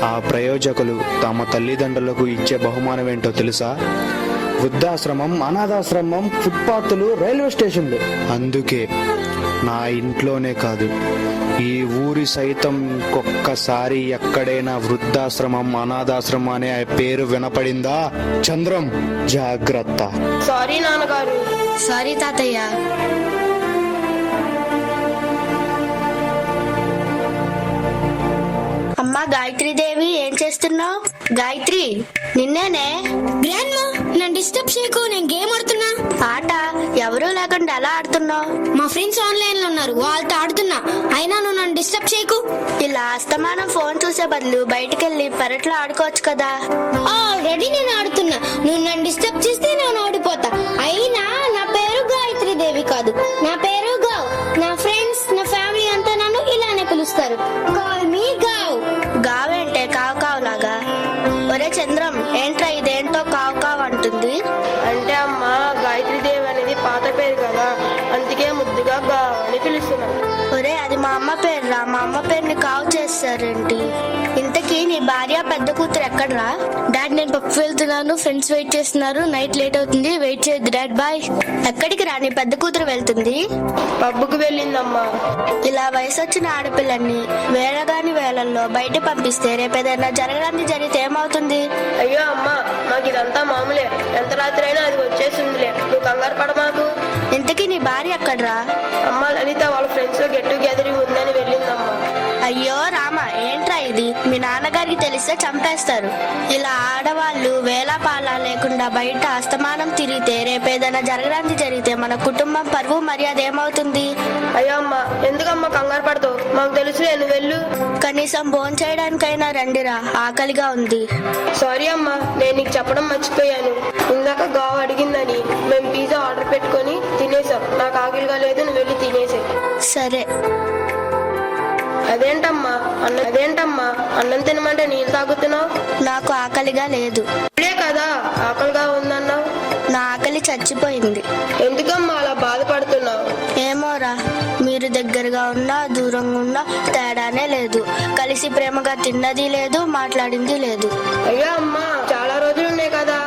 ఆ ప్రయోజకులు తమ తల్లిదండ్రులకు ఇచ్చే బహుమానం ఏంటో తెలుసా? వృద్ధాశ్రమం, అనాథాశ్రమం, ఫుట్పాత్లు, రైల్వే స్టేషన్లు. అందుకే నా ఇంట్లోనే కాదు, ఈ ఊరి సైతం ఒక్కసారి ఎక్కడైనా వృద్ధాశ్రమం, అనాథాశ్రమం అనే పేరు వినపడిందా, చంద్రం జాగ్రత్త. సారీ నాన్నగారు. సారీ తాతయ్య. అమ్మా గాయత్రీదేవి, ఏం చేస్తున్నావు? గాయత్రి, నిన్నేనే. గ్రాండ్మా, నన్ను డిస్టర్బ్ చేయకు, నేను గేమ్ ఆడుతున్నా. ఆట? ఎవరూ లేకుండా ఎలా ఆడుతున్నావు? మా ఫ్రెండ్స్ ఆన్లైన్ లో ఉన్నారు, వాళ్ళతో ఆడుతున్నా. అయినా నువ్వు నన్ను డిస్టర్బ్ చేయకు. ఇలా అస్తమానం ఫోన్ చూసే బదులు బయటకెళ్ళి పెరట్లో ఆడుకోవచ్చు కదా. ఆల్రెడీ నేను ఆడుతున్నా, నువ్వు నన్ను డిస్టర్బ్ చేస్తే నేను ఓడిపోతా. అయినా నా పేరు గాయత్రి దేవి కాదు, నా పేరు గావ్. నా ఫ్రెండ్స్, నా ఫ్యామిలీ అంతా నన్ను ఇలానే పిలుస్తారు. కాల్ మీ గావ్. గావేంటే కావు కావు లాగా? ఉంటుంది? అంటే అమ్మ గాయత్రీదేవి అనేది పాత పేరు కదా, అందుకే ముద్దుగా గా అని పిలుస్తున్నాం. ఒరే అది మా అమ్మ పేరురా, మా అమ్మ పేరుని కావు చేస్తారేంటి? ఇంతకీ నీ భార్య పెద్ద కూతురు ఎక్కడరా? డాడ్ నేను పప్పు వెళ్తున్నాను, ఫ్రెండ్స్ వెయిట్ చేస్తున్నారు, నైట్ లేట్ అవుతుంది, వెయిట్ చేయొద్దు డాడ్ బాయ్. ఎక్కడికి రా నీ పెద్ద కూతురు వెళ్తుంది? పబ్బుకు వెళ్ళిందమ్మా. ఇలా వయసు వచ్చిన ఆడపిల్లల్ని వేళగాని వేళల్లో బయట పంపిస్తే రేపేదైనా జరగడానికి జరిగితే ఏమవుతుంది? అయ్యో అమ్మా, మాకు ఇదంతా మామూలే, ఎంత రాత్రి అయినా అది వచ్చేసిందిలే, నువ్వు కంగారు పడ మాకు. ఇంతకీ నీ భార్య ఎక్కడరా? అమ్మ లలిత వాళ్ళ ఫ్రెండ్స్ లో గెట్ టుగెదరింగ్ ఉందని వెళ్ళిందమ్మా. అయ్యో రామా, ఏంట్రా ఇది? మీ నాన్నగారికి తెలిస్తే చంపేస్తారు. ఇలా ఆడవాళ్ళు వేళాపాలా లేకుండా బయట అస్తమానం తిరిగితే రేపేదైనా జరగడానికి జరిగితే మన కుటుంబం పరువు మర్యాద ఏమవుతుంది? అయ్యో అమ్మా, ఎందుకమ్మా కంగారు పడతావు, మాకు తెలుసులే, నువ్వు వెళ్ళు. కనీసం భోంచేయడానికైనా రండిరా, ఆకలిగా ఉంది. సారీ అమ్మా, నేను నీకు చెప్పడం మర్చిపోయాను. ఇందాక గావు అడిగిందని మేము పిజ్జా ఆర్డర్ పెట్టుకొని తినేసాం. నాకు ఆకలిగా లేదు, నువ్వు వెళ్ళి తినేసే. సరే. అదేంటమ్మా అన్నం తినమంటే నీళ్ళు తాగుతున్నావు? నాకు ఆకలిగా లేదు. ఇప్పుడే కదా ఆకలిగా ఉందన్నావు. నా ఆకలి చచ్చిపోయింది. ఎందుకమ్మా అలా బాధపడుతున్నావు? ఏమోరా, మీరు దగ్గరగా ఉన్నా దూరంగా ఉన్నా తేడానే లేదు. కలిసి ప్రేమగా తిన్నది లేదు, మాట్లాడింది లేదు. అయ్యో అమ్మా, చాలా రోజులు ఉన్నాయి కదా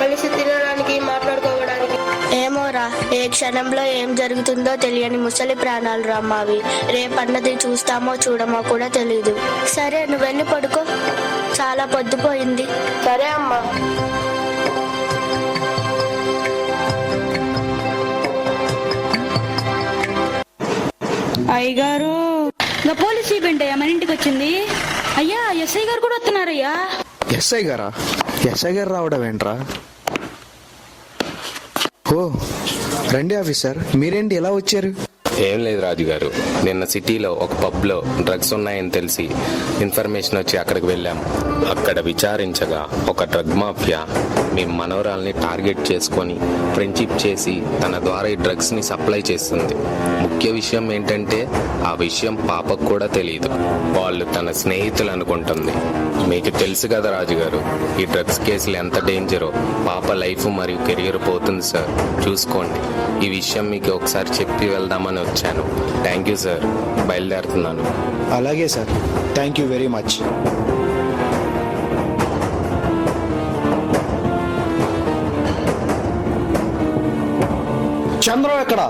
కలిసి తినడానికి మాట్లాడుకోవడానికి. ఏమోరా, ఏ క్షణంలో ఏం జరుగుతుందో తెలియని ముసలి ప్రాణాలు రమ్మావి. రేపన్నది చూస్తామో చూడమో కూడా తెలీదు. సరే నువ్వు వెళ్ళి పడుకో, చాలా పొద్దుపోయింది. సరే అమ్మా. అయ్యగారు, ఇంకా పోలీస్ జీప్ ఏంటయ్యా మన ఇంటికి వచ్చింది? అయ్యా ఎస్ఐ గారు కూడా వస్తున్నారయ్యా. ఎస్ఐ గారా? ఎస్ఐ గారు రావడం ఏంట్రా? ఓ రండి ఆఫీసర్, మీరేంటి ఎలా వచ్చారు? ఏం లేదు రాజుగారు, నిన్న సిటీలో ఒక పబ్లో డ్రగ్స్ ఉన్నాయని తెలిసి ఇన్ఫర్మేషన్ వచ్చి అక్కడికి వెళ్ళాం. అక్కడ విచారించగా ఒక డ్రగ్ మాఫియా మీ మనవరాల్ని టార్గెట్ చేసుకొని ఫ్రెండ్షిప్ చేసి తన ద్వారా ఈ డ్రగ్స్ని సప్లై చేస్తుంది. ముఖ్య విషయం ఏంటంటే ఆ విషయం పాపకు కూడా తెలియదు. వాళ్ళు తన స్నేహితులు అనుకుంటుంది. మీకు తెలుసు కదా రాజుగారు, ఈ డ్రగ్స్ కేసులు ఎంత డేంజరో. పాప లైఫ్ మరియు కెరియర్ పోతుంది సార్, చూసుకోండి. ఈ విషయం మీకు ఒకసారి చెప్పి వెళ్దామని వచ్చాను. థ్యాంక్ యూ సార్, బయలుదేరుతున్నాను. అలాగే sir, thank you very much. Chandram ఎక్కడ?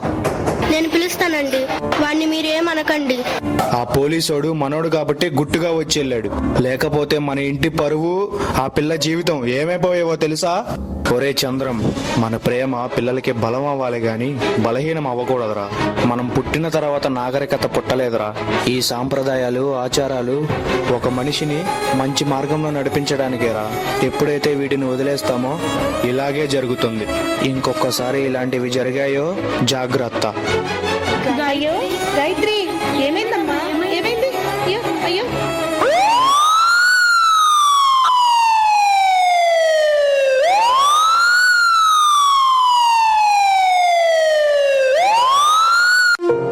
నేను పిలుస్తానండి, వాణ్ణి మీరేమనకండి. ఆ పోలీసోడు మనోడు కాబట్టి గుట్టుగా వచ్చి వెళ్ళాడు, లేకపోతే మన ఇంటి పరువు, ఆ పిల్ల జీవితం ఏమైపోయేవో తెలుసా? ఒరే చంద్రం, మన ప్రేమ పిల్లలకి బలం అవ్వాలి గాని బలహీనం అవ్వకూడదురా. మనం పుట్టిన తర్వాత నాగరికత పుట్టలేదురా. ఈ సాంప్రదాయాలు ఆచారాలు ఒక మనిషిని మంచి మార్గంలో నడిపించడానికేరా. ఎప్పుడైతే వీటిని వదిలేస్తామో ఇలాగే జరుగుతుంది. ఇంకొకసారి ఇలాంటివి జరిగాయో జాగ్రత్త. అయ్యో గాయత్రి, ఏమైందమ్మా? ఏమైంది? అయ్యో అయ్యో.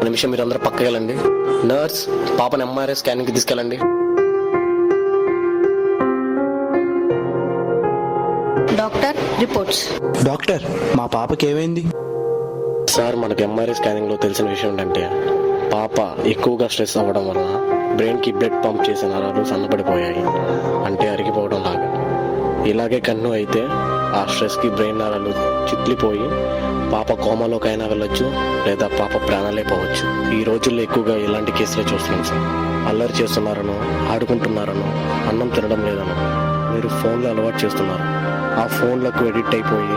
నిమిషం మీరు అందరూ పక్కకి వెళ్ళండి. నర్స్, పాపని ఎంఆర్ఐ స్కానింగ్ కి తీసుకెళ్ళండి. Doctor reports. డాక్టర్, మా పాపకి ఏమైంది? సార్, మనకి ఎంఆర్ఐ స్కానింగ్ లో తెలిసిన విషయం ఏంటంటే పాప ఎక్కువగా స్ట్రెస్ అవ్వడం వలన బ్రెయిన్ కి బ్లడ్ పంప్ చేసే నరాలు సన్నపడిపోయాయి, అంటే అరిగిపోవడం లాగా. ఇలాగే కన్ను అయితే ఆ స్ట్రెస్ కి బ్రెయిన్ నరాలు చిట్లిపోయి పాప కోమాలోకైనా వెళ్ళొచ్చు, లేదా పాప ప్రాణాలే పోవచ్చు. ఈ రోజుల్లో ఎక్కువగా ఇలాంటి కేసులే చూస్తున్నాం సార్. అల్లరి చేస్తున్నారనో, ఆడుకుంటున్నారనో, అన్నం తినడం లేదనో మీరు ఫోన్లో అలవాటు చేస్తున్నారు. ఆ ఫోన్లకు ఎడిక్ట్ అయిపోయి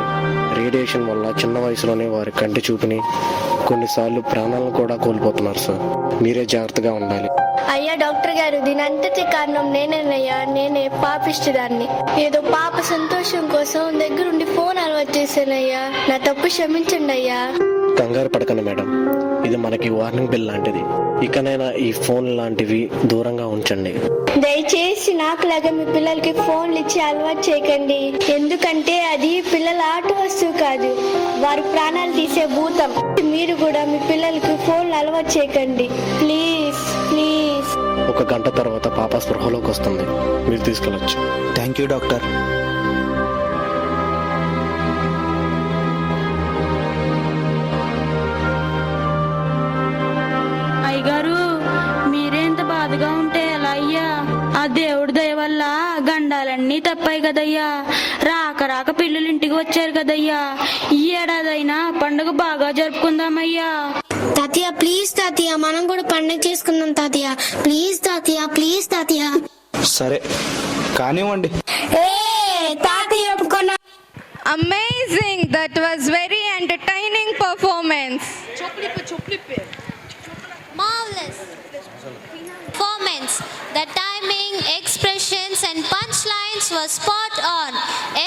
రేడియేషన్ వల్ల చిన్న వయసులోనే వారి కంటి చూపుని, కొన్నిసార్లు ప్రాణాలను కూడా కోల్పోతున్నారు సార్. మీరే జాగ్రత్తగా ఉండాలి. అయ్యా డాక్టర్ గారు, దీని అంతటి కారణం నేనేనయ్యా. నేనే పాపిష్టిదాన్ని. ఏదో పాప సంతోషం కోసం దగ్గరుండి ఫోన్ అలవాటు చేశానయ్యా. నా తప్పు క్షమించండి అయ్యా. కంగారు పడకండి మేడం, ఇది మనకి వార్నింగ్ బెల్ లాంటిది. ఇకనైనా ఈ ఫోన్ లాంటివి దూరంగా ఉంచండి. దయచేసి నాకులాగా మీ పిల్లలకి ఫోన్లు ఇచ్చి అలవాటు చేయకండి. ఎందుకంటే అది పిల్లల ఆట వస్తువు కాదు, వారి ప్రాణాలు తీసే భూతం. మీరు కూడా మీ పిల్లలకి ఫోన్లు అలవాటు చేయకండి ప్లీజ్ ప్లీజ్. ఒక గంట తర్వాత పాప స్పృహలోకి వస్తుంది, మీరు తీసుకెళ్ళొచ్చు. Thank you doctor. అన్నీ తప్పాయి కదయ్యా. రాక రాక పిల్లలు ఇంటికి వచ్చారు కదయ్యా. ఈ ఏడాదైనా పండుగ బాగా జరుపుకుందామయ్యా. తాతయ్య ప్లీజ్ తాతయ్య, మనం కూడా పండుగ చేసుకుందాం తాతయ్య. ప్లీజ్ తాతయ్య, ప్లీజ్ తాతయ్య. సరే కానివ్వండి. తాతయ్య ఒప్పుకున్నా. Amazing! That was very entertaining performance. Marvelous performance. The timing, expressions and punchlines were spot on.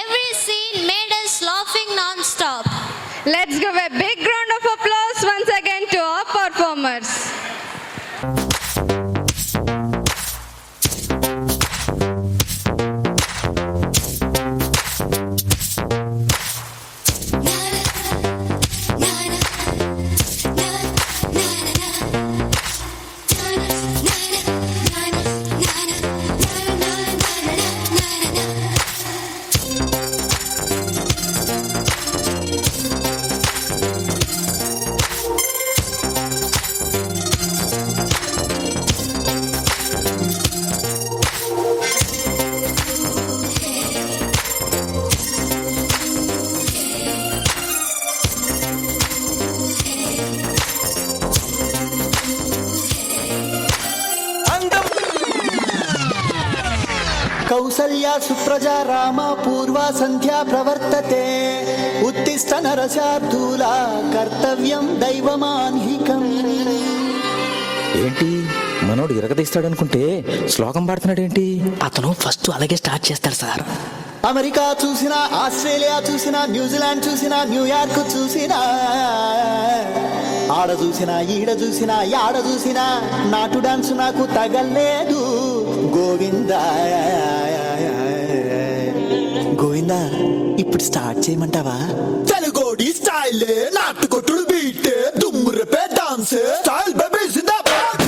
Every scene made us laughing non-stop. Let's give a big round of applause once again to our performers. Kausalya Supraja Rama పూర్వా సంధ్యా ప్రవర్తతే ఉత్తిష్ట నరశార్దూల కర్తవ్యం దైవమాన్హికం. ఏంటి మనోడు ఇరగదీస్తాడనుకుంటే శ్లోకం పాడుతున్నాడేంటి? అతను ఫస్ట్ అలాగే స్టార్ట్ చేస్తాడు సార్. అమెరికా చూసినా, ఆస్ట్రేలియా చూసినా, న్యూజిలాండ్ చూసినా, న్యూయార్క్ చూసినా, ఆడ చూసినా ఈడ చూసినా యాడ చూసినా నాటు డాన్స్ నాకు తగలేదు. గోవింద గోవింద ఇప్పుడు స్టార్ట్ చేయమంటావా? తెలుగోడి స్టైల్ నాటు కొట్టుడు బీట్ దుమ్ము రేపే డాన్స్ స్టైల్ బేబీ జిందాబాద్.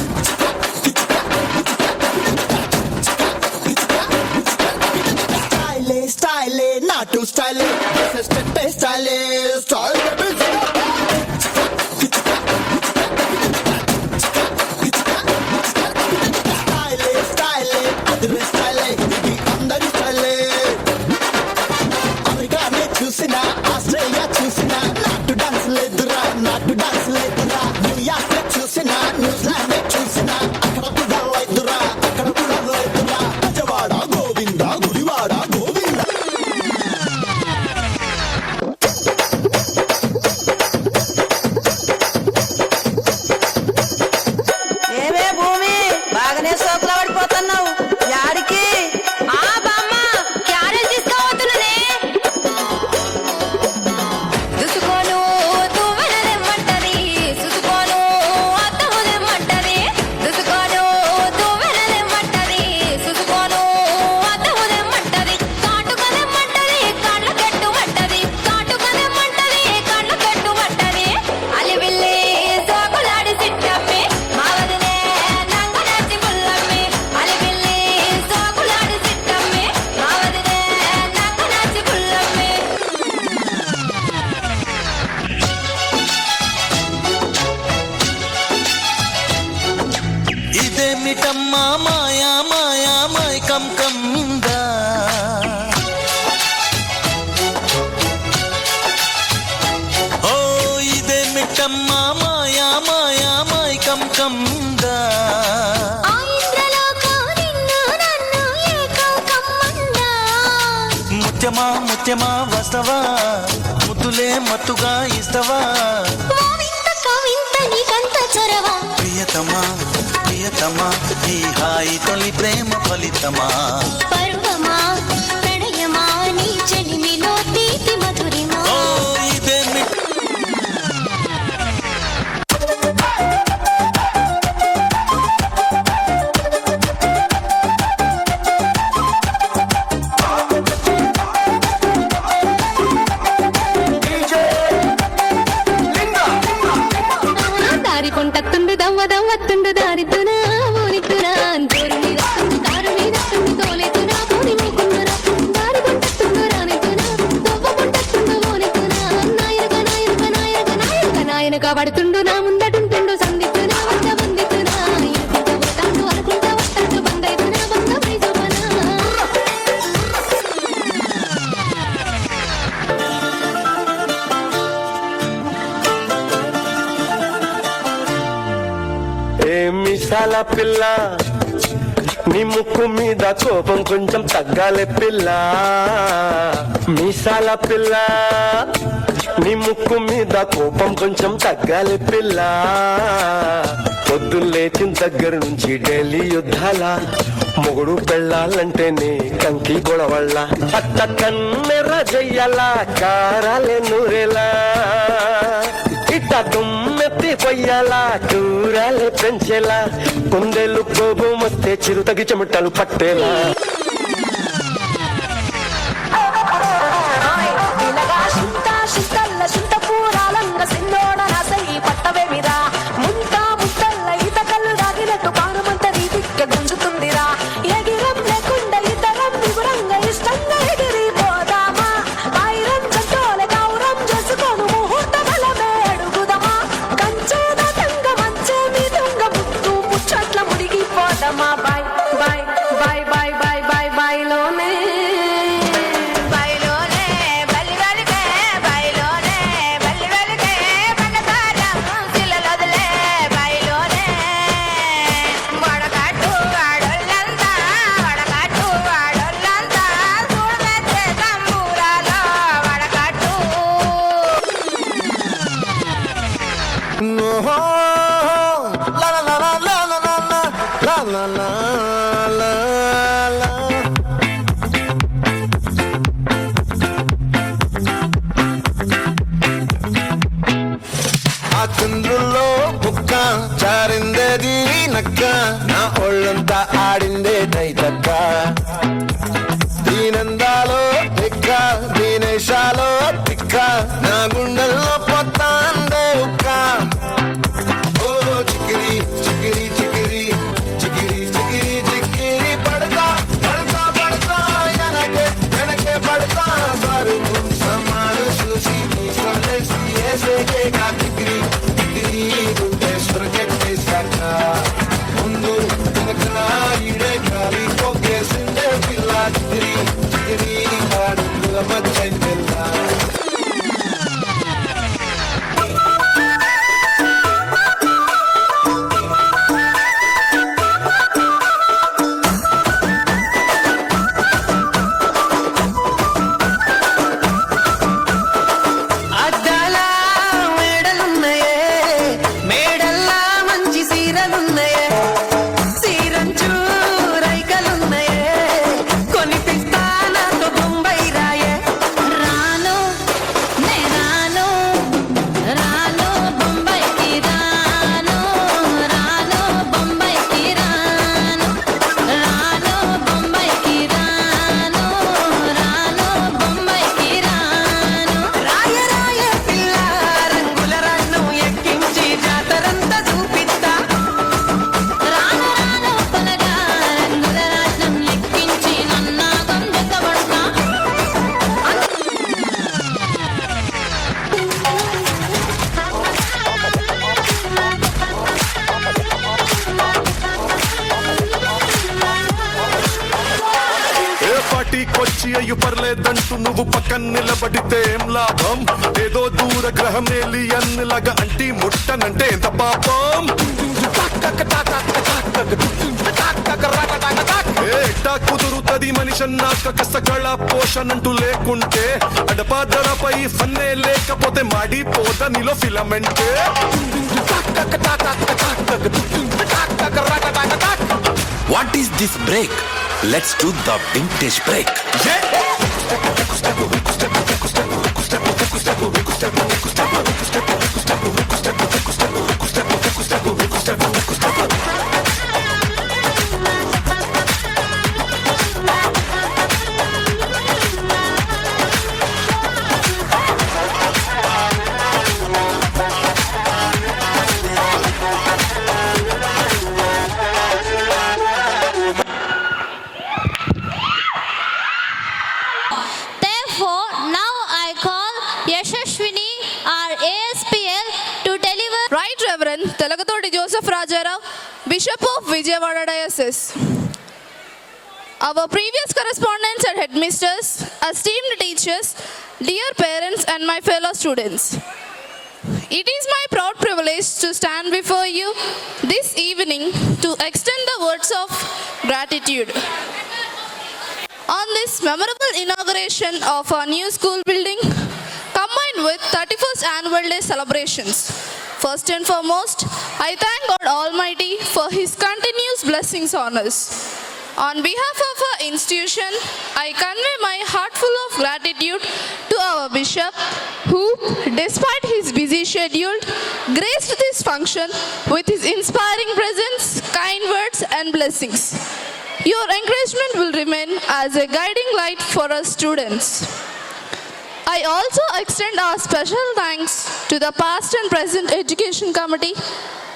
స్టైలే స్టైలే నాటు స్టైలే స్టెప్ స్టైలే స్టైల్ బేబీ జిందాబాద్. చూసినా ఆస్ట్రేలియా చూసినా నాటు డాన్స్ లేదురా, నాటు డాన్స్ లేదురా. న్యూయార్క్ చూసినా, న్యూజిలాండ్ చూసినా అక్కడ కూడా లేదురా, అక్కడ కూడా లేదురా. గజవాడ గోవింద, గుడివాడ గోవింద. ఏమే భూమి బాగానే సోకులు పడిపోతున్నావు, యాడికి? ఇదేమిటమ్మా మాయా మాయా మైకం కమ్మిందా, ఓ ఇదేమిటమ్మా మాయా మాయా మైకం కమ్మిందా. ముత్యమా ముత్యమా వస్తవా, ముద్దులే మత్తుగా ఇస్తవా. ప్రియతమా ప్రియతమా ఈ హాయి తొలి ప్రేమ ఫలితమా. పర్వమా ప్రణయమా నీ చెలిమిలో తీపి మధురిమా. ఓ ఇదేమి దారి కొంటత్తుండు దవ్వ దవ్వత్తుండు దారితునా ఊరితునా దూరు మీద దారు మీద తోలేతునా పోని మూకుందురా. దారి కొంటత్తుండు రానితునా దవ్వ కొంటత్తుండు ఊరితునా. నాయనక నాయనక నాయనక నాయనక నాయనక పడుతుండు నా ముందటుంటుండు సందితునా వంద వందితునా. ఇనుకుంటా పోతాడు అనుకుంటా వస్తాడు బందైతునా బంద పై చూపనా. మీసాల పిల్ల నీ ముక్కు మీద కోపం కొంచెం తగ్గాలి పిల్ల. మీసాల పిల్ల నీ ముక్కు మీద కోపం కొంచెం తగ్గాలి పిల్ల. పొద్దున్న లేచిన దగ్గర నుంచి డైలీ యుద్ధాల మొగుడు పెళ్ళాలంటేనే కంకి గొడవళ్ళ. అత్త కన్నెర జయ్యాల కారాలే నూరేలా ఇట్ట దుమ్మెత్తి పొయ్యాలా కూరాలే పెంచేలా. కుందేలు కోపం వస్తే చిరుతగి చెమటలు పట్టేలా. ఆ చంద్రుల్లో బుక్క చారిందేది నక్క నా ఒళ్ళంతా ఆడిందే దైతక్క. దీనందాలో ఎక్క దీనేశాలో తిక్క నా గుండెల్లో పొత్తాందే ఉక్క. ఓ చికిరి చికిరి చికిరి చికిరి చికిరి చికిరి పడతా పడతా పడతా వెనకే వెనకే పడతా. బరువు సమాలు చూసి సొల్లేసి ఏసేకే కా చికిరి చికిరి గుండె స్వర్గెట్టేశాక. ముందు వెనక ఈడే కాలి కొక్కేసిందే పిల్ల. చికిరి చికిరి ఆడుల మధ్యంకెల్లా. కొచ్చి అయ్యు పర్లేదంటూ నువ్వు పక్కన నిలబడితే ఏం లాభం. ఏదో దూర గ్రహం ఏలియన్ లాగా అంటి ముట్టనంటే ఎంత పాపం. ఏటా కుదురుతది మనిషన్నాక కసగళ పోషణంటూ లేకుంటే అడపాదడపై ఫన్నే లేకపోతే మాడిపోత నీలో ఫిలమెంటే. What is this break? Let's do the vintage break. Telagutodi Joseph Rajarao, Bishop of Vijayawada Diocese. Our previous correspondents and headmisters, esteemed teachers, dear parents and my fellow students. It is my proud privilege to stand before you this evening to extend the words of gratitude. On this memorable inauguration of our new school building, combined with 31st Annual Day celebrations, first and foremost, I thank God Almighty for His continuous blessings on us. On behalf of our institution, I convey my heart full of gratitude to our Bishop, who, despite his busy schedule, graced this function with his inspiring presence, kind words, and blessings. Your encouragement will remain as a guiding light for us students. I also extend our special thanks to the past and present Education Committee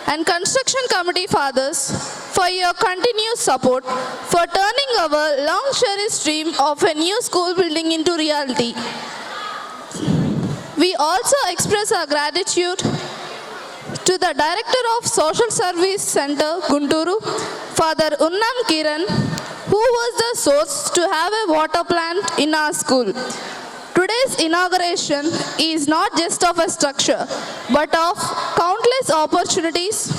and Construction Committee fathers for your continued support for turning our long cherished dream of a new school building into reality. We also express our gratitude to the Director of Social Service Center, Gunturu, Father Unnam Kiran, who was the source to have a water plant in our school. Today's inauguration is not just of a structure, but of countless opportunities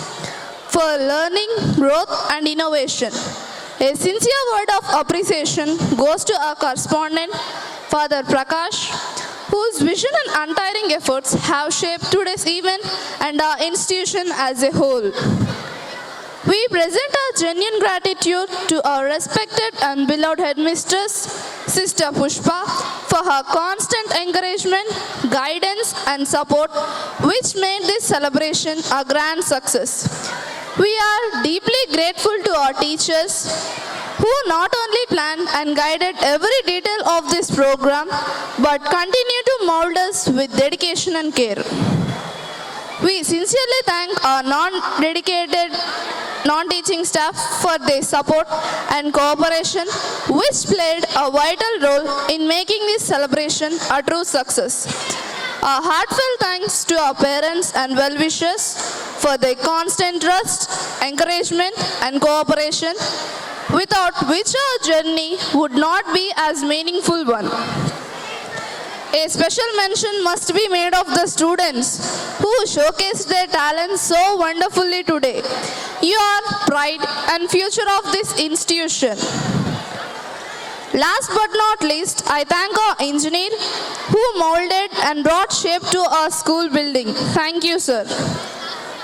for learning, growth, and innovation. A sincere word of appreciation goes to our correspondent, Father Prakash, whose vision and untiring efforts have shaped today's event and our institution as a whole. We present our genuine gratitude to our respected and beloved headmistress, Sister Pushpa, for her constant encouragement, guidance, and support, which made this celebration a grand success. We are deeply grateful to our teachers, who not only planned and guided every detail of this program, but continue to mold us with dedication and care. We sincerely thank our non-teaching staff for their support and cooperation, which played a vital role in making this celebration a true success. A heartfelt thanks to our parents and well-wishers for their constant trust, encouragement, and cooperation, without which our journey would not be as meaningful one. A special mention must be made of the students who showcased their talents so wonderfully today. You are pride and future of this institution. Last but not least, I thank our engineer who molded and brought shape to our school building. Thank you, sir.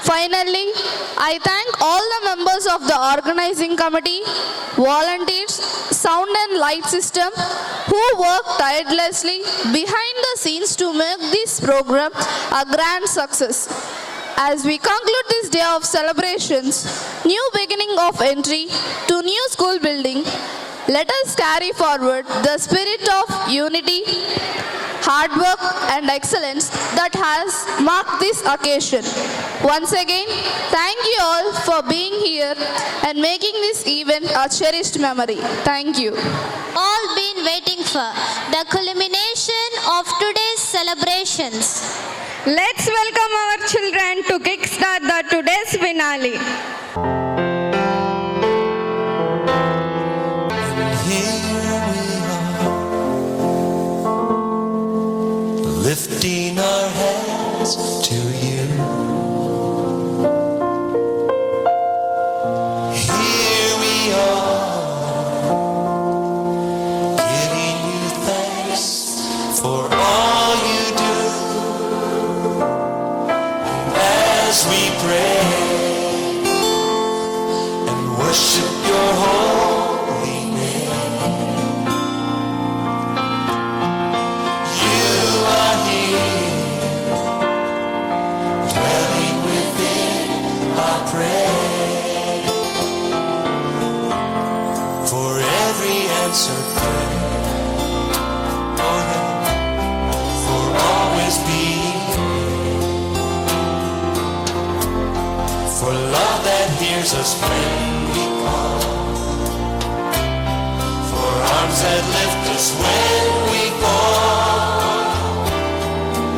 Finally, I thank all the members of the organizing committee, volunteers, sound and light system who worked tirelessly behind the scenes to make this program a grand success. As we conclude this day of celebrations, new beginning of entry to new school building, let us carry forward the spirit of unity, hard work and excellence that has marked this occasion. Once again, thank you all for being here and making this event a cherished memory. Thank you. All been waiting for the culmination of today's celebrations. Let's welcome our children to kickstart the today's finale. Lifting our hands to you. Here we are, giving you thanks for all you do. As we pray and worship your holy name, you are here, dwelling within our prayer. For every answered prayer, oh yeah, for always being here, for love that hears us when we call, for arms that lift us when we fall.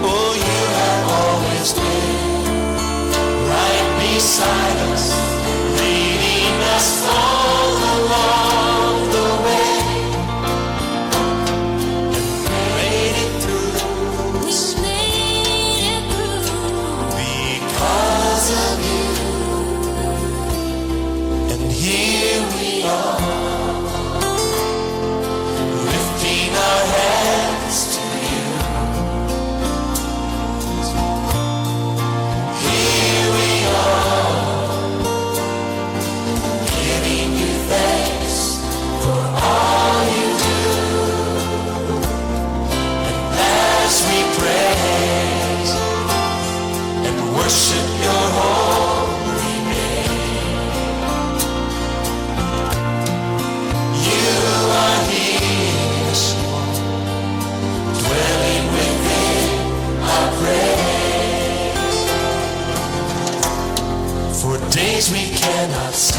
Oh, you have always been right beside us, leading us all along the way, and made it through. days we cannot see,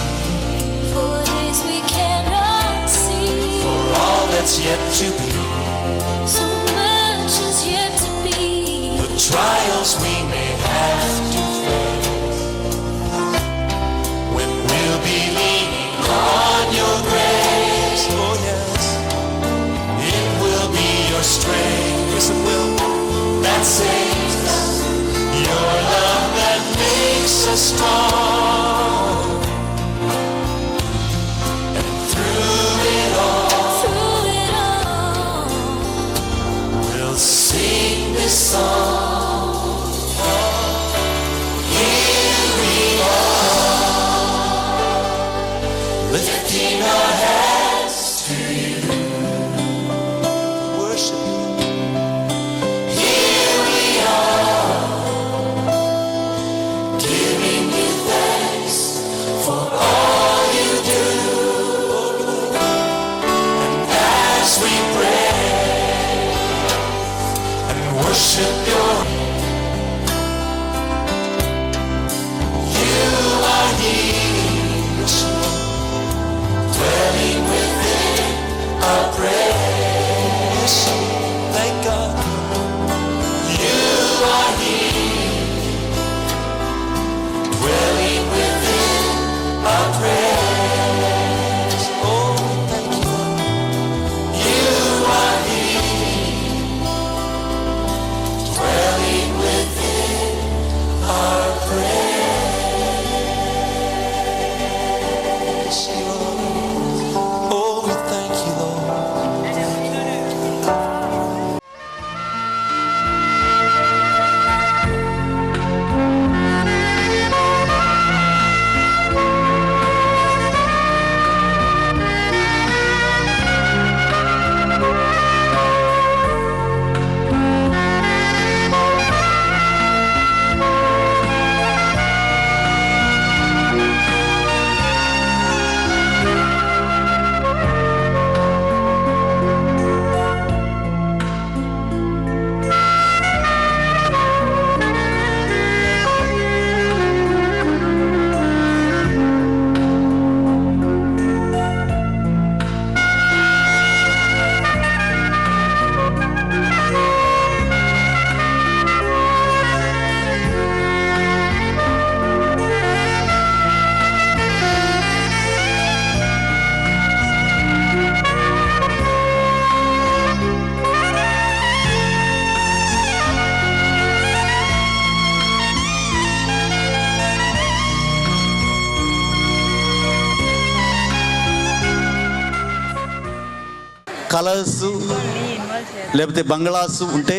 For days we cannot see. for all that's yet to be, So much is yet to be. the trials we may have to face. When we'll be leaning on your grace, oh yes, it will be your strength, yes it will, that saves us, your love that makes us strong. And through it all, we'll sing this song. Here we are, lifting our hands to you, worship you. Here we are, giving you thanks for all you do. And as we pray and worship your, you are here, dwelling within our praise. Thank God. You are here, dwelling within our praise. Oh, thank you. You are here, dwelling within our praise. Oh, we thank you, Lord. Colours లేకపోతే బంగ్లాస్ ఉంటే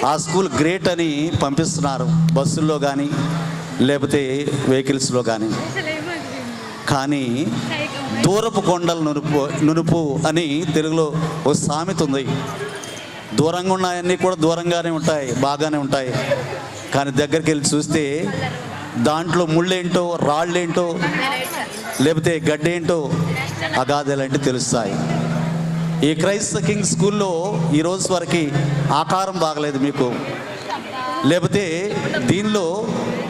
ఆ స్కూల్ గ్రేట్ అని పంపిస్తున్నారు బస్సుల్లో కానీ లేకపోతే వెహికల్స్లో కానీ. కానీ దూరపు కొండలు నునుపు అని తెలుగులో ఒక సామెత ఉంది. దూరంగా ఉన్నాయన్నీ కూడా దూరంగానే ఉంటాయి, బాగానే ఉంటాయి. కానీ దగ్గరికి వెళ్ళి చూస్తే దాంట్లో ముళ్ళేంటో రాళ్ళేంటో లేకపోతే గడ్డేంటో అగాధేలంటే తెలుస్తాయి. ఈ క్రైస్త కింగ్ స్కూల్లో ఈరోజు వరకు ఆకారం బాగలేదు మీకు, లేకపోతే దీనిలో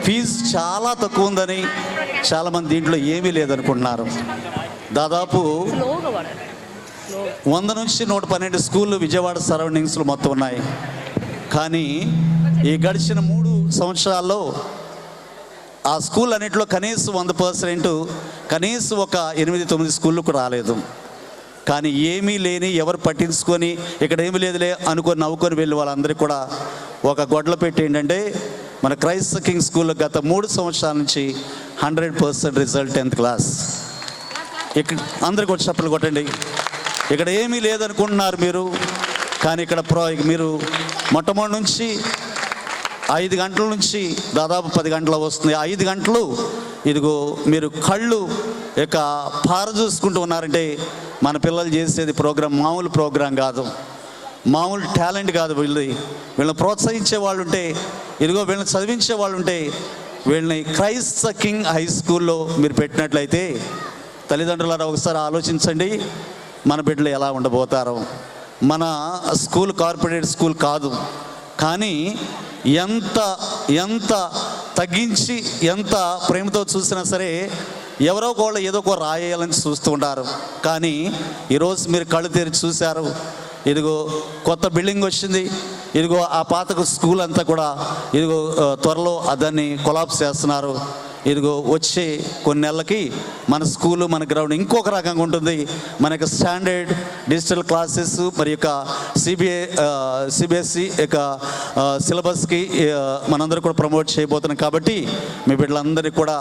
ఫీజు చాలా తక్కువ ఉందని చాలామంది దీంట్లో ఏమీ లేదనుకుంటున్నారు. దాదాపు 100 నుంచి 112 స్కూళ్ళు విజయవాడ సరౌండింగ్స్లో మొత్తం ఉన్నాయి. కానీ ఈ గడిచిన 3 సంవత్సరాల్లో ఆ స్కూల్ అన్నింటిలో కనీసం 100%, కనీసం ఒక 8-9 స్కూళ్ళకు రాలేదు. కానీ ఏమీ లేని, ఎవరు పట్టించుకొని ఇక్కడ ఏమీ లేదులే అనుకొని నవ్వుకొని వెళ్ళి వాళ్ళందరికీ కూడా ఒక గొడ్ల పెట్టి ఏంటంటే మన క్రైస్త కింగ్ స్కూల్లో గత 3 సంవత్సరాల నుంచి 100% రిజల్ట్ 10th క్లాస్. ఇక్కడ అందరికి వచ్చి చప్పట్లు కొట్టండి. ఇక్కడ ఏమీ లేదనుకుంటున్నారు మీరు, కానీ ఇక్కడ మీరు మొట్టమొదటి నుంచి 5 గంటల నుంచి దాదాపు 10 గంటల వస్తుంది. 5 గంటలు ఇదిగో మీరు కళ్ళు యొక్క పార చూసుకుంటూ ఉన్నారంటే మన పిల్లలు చేసేది ప్రోగ్రాం మామూలు ప్రోగ్రాం కాదు, మామూలు టాలెంట్ కాదు. వీళ్ళని ప్రోత్సహించే వాళ్ళు ఉంటే, ఇదిగో వీళ్ళని చదివించే వాళ్ళు ఉంటే, వీళ్ళని క్రైస్త కింగ్ హై స్కూల్లో మీరు పెట్టినట్లయితే తల్లిదండ్రులారా ఒకసారి ఆలోచించండి మన బిడ్డలు ఎలా ఉండబోతారో. మన స్కూల్ కార్పొరేట్ స్కూల్ కాదు, కానీ ఎంత తగ్గించి ఎంత ప్రేమతో చూసినా సరే ఎవరో ఒకళ్ళు ఏదో ఒక రాయాలని చూస్తూ ఉంటారు. కానీ ఈరోజు మీరు కళ్ళు తెరిచి చూశారు, ఇదిగో కొత్త బిల్డింగ్ వచ్చింది, ఇదిగో ఆ పాత స్కూల్ అంతా కూడా ఇదిగో త్వరలో దాన్ని కొలాప్స్ చేస్తున్నారు. ఇదిగో వచ్చే కొన్ని నెలలకి మన స్కూలు మన గ్రౌండ్ ఇంకొక రకంగా ఉంటుంది. మనకి స్టాండర్డ్ డిజిటల్ క్లాసెస్ మరి యొక్క సిబిఎస్ఈ యొక్క సిలబస్కి మనందరూ కూడా ప్రమోట్ చేయబోతున్నాం. కాబట్టి మీ బిడ్డలందరినీ కూడా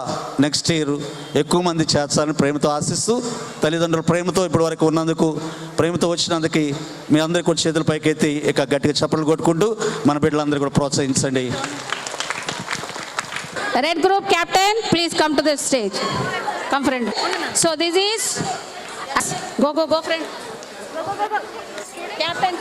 నెక్స్ట్ ఇయర్ ఎక్కువ మంది చేర్చాలని ప్రేమతో ఆశిస్తూ, తల్లిదండ్రుల ప్రేమతో ఇప్పటి వరకు ఉన్నందుకు, ప్రేమతో వచ్చినందుకు మీ అందరికీ కూడా చేతుల పైకెత్తి ఇక గట్టిగా చప్పట్లు కొట్టుకుంటూ మన బిడ్డలందరూ కూడా ప్రోత్సహించండి. Red group captain, please come to the stage. Come, friend. So this is go friend. Go. Captain.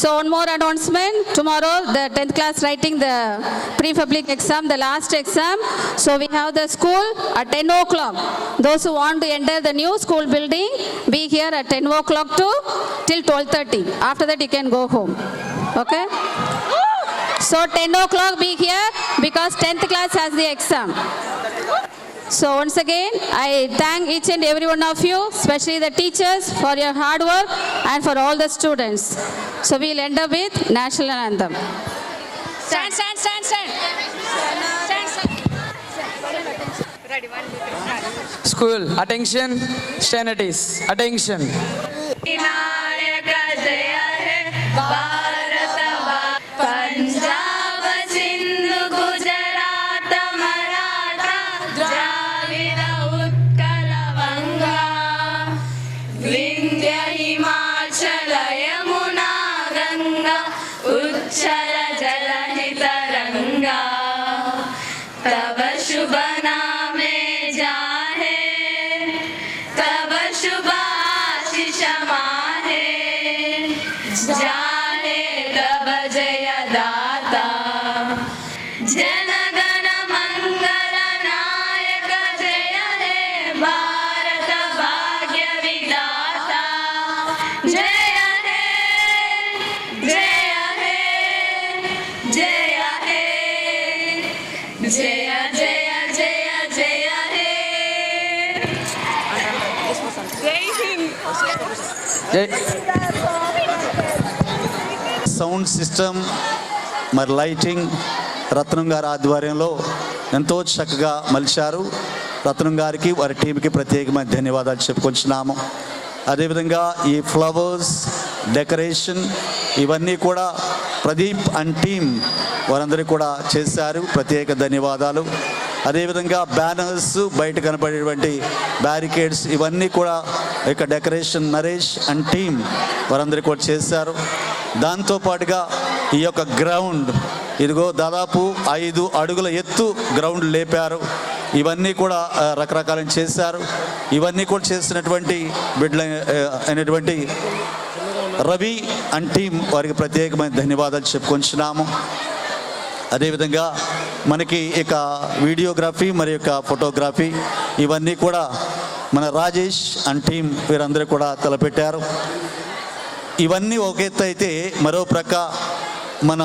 So one more announcement. Tomorrow the 10th class writing the pre-public exam, the last exam. So we have the school at 10 o'clock. Those who want to enter the new school building, be here at 10 o'clock till 12:30. After that you can go home. Okay? So 10 o'clock be here because 10th class has the exam. So once again, I thank each and every one of you, especially the teachers, for your hard work and for all the students. So we'll end up with National Anthem. Stand. Ready, 1, 2, 3, start. School, attention, standards, attention. Sound system మరి లైటింగ్ రత్నం గారి ఆధ్వర్యంలో ఎంతో చక్కగా మలిచారు. రత్నం గారికి వారి టీంకి ప్రత్యేకమైన ధన్యవాదాలు చెప్పుకొచ్చున్నాము. అదేవిధంగా ఈ ఫ్లవర్స్ డెకరేషన్ ఇవన్నీ కూడా ప్రదీప్ అండ్ టీమ్ వారందరికీ కూడా చేశారు. ప్రత్యేక ధన్యవాదాలు. అదేవిధంగా బ్యానర్స్, బయట కనపడేటువంటి బ్యారికేడ్స్ ఇవన్నీ కూడా ఇక డెకరేషన్ నరేష్ అండ్ టీమ్ వారందరికీ కూడా చేశారు. దాంతోపాటుగా ఈ యొక్క గ్రౌండ్ ఇదిగో దాదాపు 5 అడుగుల ఎత్తు గ్రౌండ్ లేపారు. ఇవన్నీ కూడా రకరకాలను చేశారు. ఇవన్నీ కూడా చేసినటువంటి బిడ్డల అయినటువంటి రవి అండ్ టీమ్ వారికి ప్రత్యేకమైన ధన్యవాదాలు చెప్పుకొంచున్నాము. అదేవిధంగా మనకి ఇక వీడియోగ్రఫీ మరి యొక్క ఫోటోగ్రఫీ ఇవన్నీ కూడా మన రాజేష్ అండ్ టీం వీరందరూ కూడా తలపెట్టారు. ఇవన్నీ ఒక ఎత్తు అయితే మరో ప్రక్క మన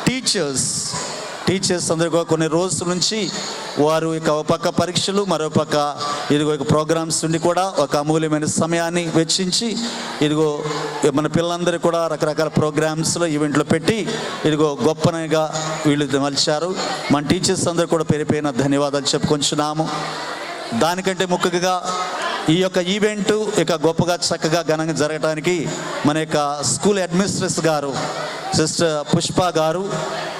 టీచర్స్ అందరికీ కొన్ని రోజుల నుంచి వారు ఇక ఒక పక్క పరీక్షలు మరో పక్క ఇదిగో ప్రోగ్రామ్స్ నుండి కూడా ఒక అమూల్యమైన సమయాన్ని వెచ్చించి ఇదిగో మన పిల్లలందరూ కూడా రకరకాల ప్రోగ్రామ్స్లో ఈవెంట్లో పెట్టి ఇదిగో గొప్పగా వీళ్ళు మలిచారు. మన టీచర్స్ అందరూ కూడా పేరుపైన ధన్యవాదాలు చెప్పుకొంచున్నాము. దానికంటే ముఖ్యంగా ఈ యొక్క ఈవెంట్ ఇక గొప్పగా చక్కగా ఘనంగా జరగడానికి మన యొక్క స్కూల్ అడ్మినిస్ట్రేటర్ గారు సిస్టర్ పుష్ప గారు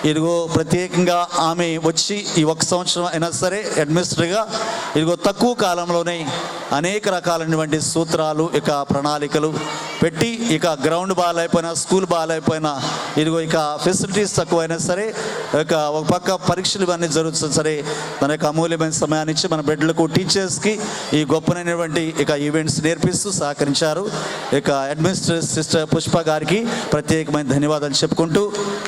ఇదిగో ప్రత్యేకంగా ఆమె వచ్చి ఈ 1 సంవత్సరం అయినా సరే అడ్మినిస్ట్రేటర్గా ఇదిగో తక్కువ కాలంలోనే అనేక రకాలైనటువంటి సూత్రాలు ఇక ప్రణాళికలు పెట్టి ఇక గ్రౌండ్ బాగాలేకపోయినా స్కూల్ బాగాలేకపోయినా ఇదిగో ఇక ఫెసిలిటీస్ తక్కువైనా సరే ఇక ఒక పక్క పరీక్షలు ఇవన్నీ జరుగుతుంది సరే తన యొక్క అమూల్యమైన సమయాన్ని ఇచ్చి మన బిడ్డలకు టీచర్స్కి ఈ గొప్పనైనటువంటి ఇక ఈవెంట్స్ నేర్పిస్తూ సహకరించారు. ఇక అడ్మినిస్ట్రేటివ్ సిస్టర్ పుష్ప గారికి ప్రత్యేకమైన ధన్యవాదాలు చెప్పుకుంటూ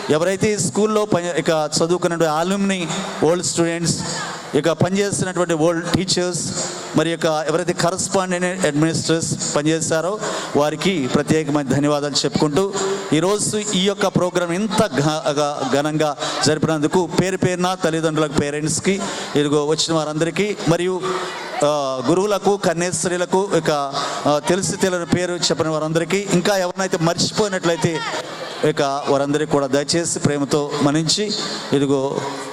ఎవరైతే ఈ స్కూల్లో ఇక చదువుకున్న ఆల్యూమిని ఓల్డ్ స్టూడెంట్స్ ఇక పనిచేస్తున్నటువంటి ఓల్డ్ టీచర్స్ మరి యొక్క ఎవరైతే కరస్పాండెంట్ అడ్మినిస్ట్రేటర్స్ పనిచేస్తారో వారికి ప్రత్యేకమైన ధన్యవాదాలు చెప్పుకుంటూ ఈరోజు ఈ యొక్క ప్రోగ్రాం ఇంత ఘనంగా జరిపినందుకు పేరున తల్లిదండ్రులకు పేరెంట్స్కి ఇదిగో వచ్చిన వారందరికీ మరియు గురువులకు కన్యాస్త్రీలకు ఇక తెలిసి తెలియని పేరు చెప్పిన వారందరికీ ఇంకా ఎవరినైతే మర్చిపోయినట్లయితే ఇక వారందరికీ కూడా దయచేసి ప్రేమతో మన్నించి ఇదిగో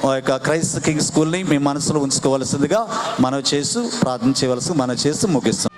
ఆ యొక్క క్రైస్ట్ కింగ్ స్కూల్ని మీ మనసులో ఉంచుకోవాల్సిందిగా మనం చేస్తూ ప్రార్థన చేయవలసి మనం చేస్తూ ముగిస్తున్నాం.